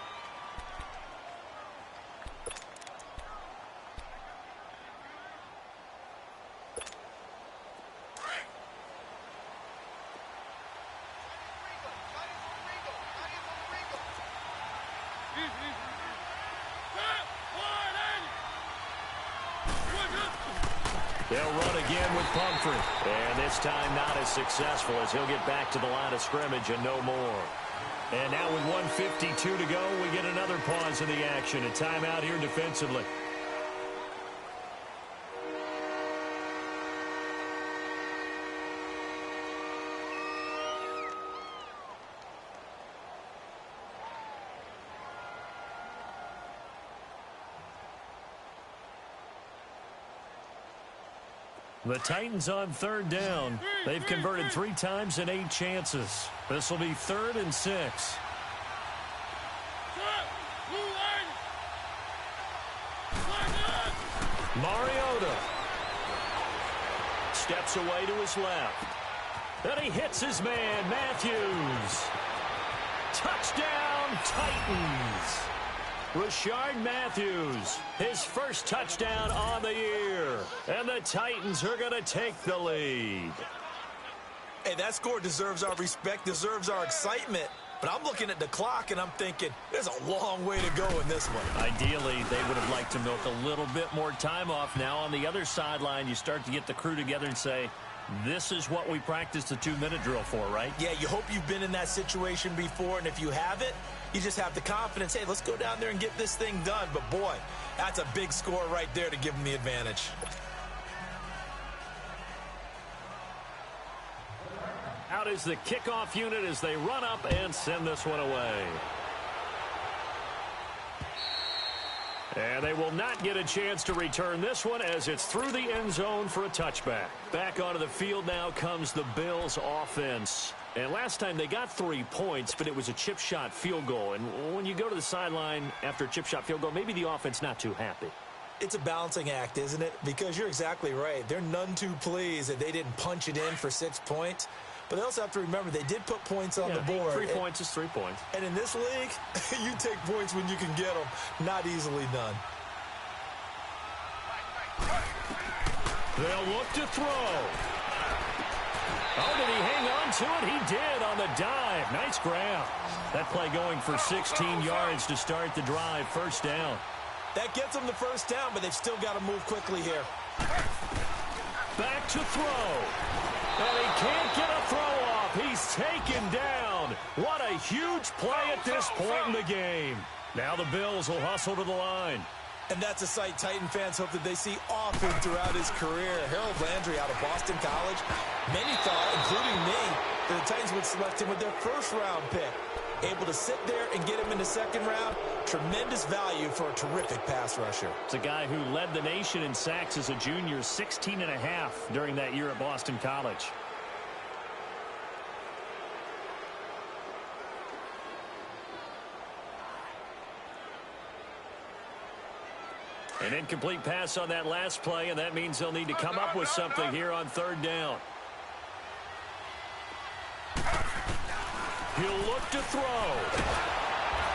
They'll run again with Pumphrey. And this time not as successful as he'll get back to the line of scrimmage and no more. And now with 1:52 to go, we get another pause in the action. A timeout here defensively. The Titans on third down. They've converted 3 times in 8 chances. This will be 3rd and 6. Mariota steps away to his left. Then he hits his man, Matthews. Touchdown, Titans. Rashard Matthews, his first touchdown on the year. And the Titans are going to take the lead. Hey, that score deserves our respect, deserves our excitement. But I'm looking at the clock, and I'm thinking, there's a long way to go in this one. Ideally, they would have liked to milk a little bit more time off. Now, on the other sideline, you start to get the crew together and say, this is what we practiced the 2-minute drill for, right? Yeah, you hope you've been in that situation before, and if you haven't, you just have the confidence, hey, let's go down there and get this thing done. But, boy, that's a big score right there to give them the advantage. Out is the kickoff unit as they run up and send this one away. And they will not get a chance to return this one as it's through the end zone for a touchback. Back onto the field now comes the Bills offense. And last time they got 3 points, but it was a chip shot field goal. And when you go to the sideline after a chip shot field goal, maybe the offense not too happy. It's a balancing act, isn't it? Because you're exactly right. They're none too pleased that they didn't punch it in for 6 points. But they also have to remember they did put points on the board. 3 points is 3 points. And in this league, you take points when you can get them. Not easily done. They'll look to throw. Oh, did he hang on to it? He did on the dive. Nice grab. That play going for 16 yards to start the drive. First down. That gets them the first down, but they've still got to move quickly here. Back to throw. And he can't get a throw off. He's taken down. What a huge play at this point in the game. Now the Bills will hustle to the line. And that's a sight Titan fans hope that they see often throughout his career. Harold Landry out of Boston College. Many thought, including me, that the Titans would select him with their first-round pick. Able to sit there and get him in the second round. Tremendous value for a terrific pass rusher. It's a guy who led the nation in sacks as a junior, 16.5 during that year at Boston College. An incomplete pass on that last play, and that means they'll need to come up with something here on third down. He'll look to throw.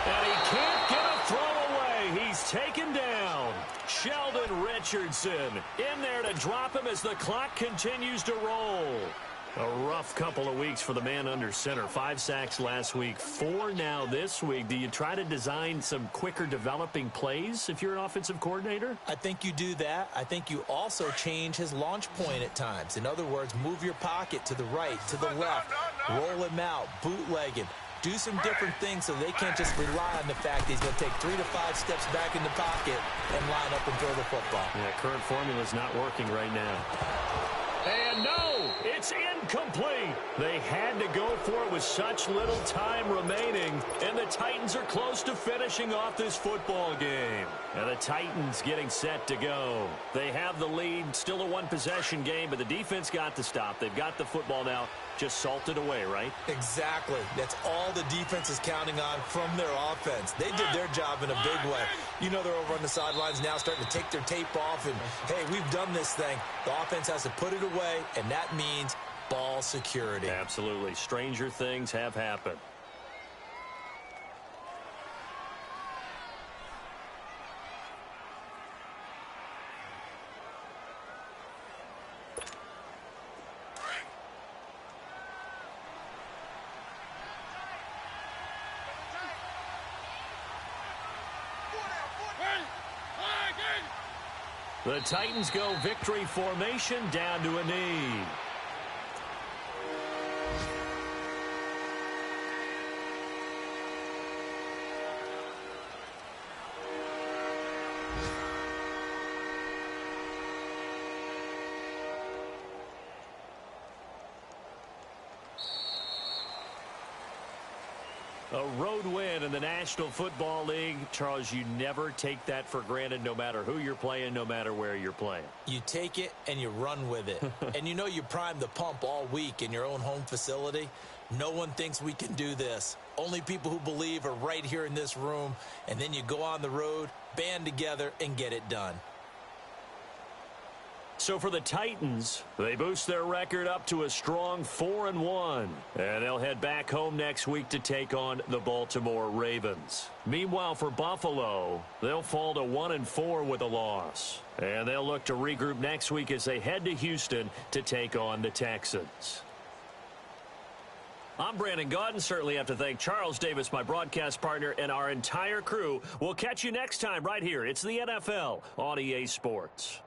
And he can't get a throw away. He's taken down. Sheldon Richardson in there to drop him as the clock continues to roll. A rough couple of weeks for the man under center. 5 sacks last week, 4 now this week. Do you try to design some quicker developing plays if you're an offensive coordinator? I think you do that. I think you also change his launch point at times. In other words, move your pocket to the right, to the left, roll him out, bootleg him. Do some different things so they can't just rely on the fact that he's going to take 3 to 5 steps back in the pocket and line up and throw the football. Yeah, current formula is not working right now. And no, it's incomplete. They had to go for it with such little time remaining, and the Titans are close to finishing off this football game. And the Titans getting set to go. They have the lead, still a one-possession game, but the defense got the stop. They've got the football now, just salted away, right? Exactly. That's all the defense is counting on from their offense. They did their job in a big way. You know they're over on the sidelines now starting to take their tape off, and, hey, we've done this thing. The offense has to put it away, and that means ball security. Absolutely. Stranger things have happened. The Titans go victory formation down to a knee. A road win in the National Football League. Charles, you never take that for granted no matter who you're playing, no matter where you're playing. You take it and you run with it. And you know you primed the pump all week in your own home facility. No one thinks we can do this. Only people who believe are right here in this room. And then you go on the road, band together, and get it done. So for the Titans, they boost their record up to a strong 4-1. And they'll head back home next week to take on the Baltimore Ravens. Meanwhile, for Buffalo, they'll fall to 1-4 with a loss. And they'll look to regroup next week as they head to Houston to take on the Texans. I'm Brandon Gaudin. Certainly have to thank Charles Davis, my broadcast partner, and our entire crew. We'll catch you next time right here. It's the NFL on EA Sports.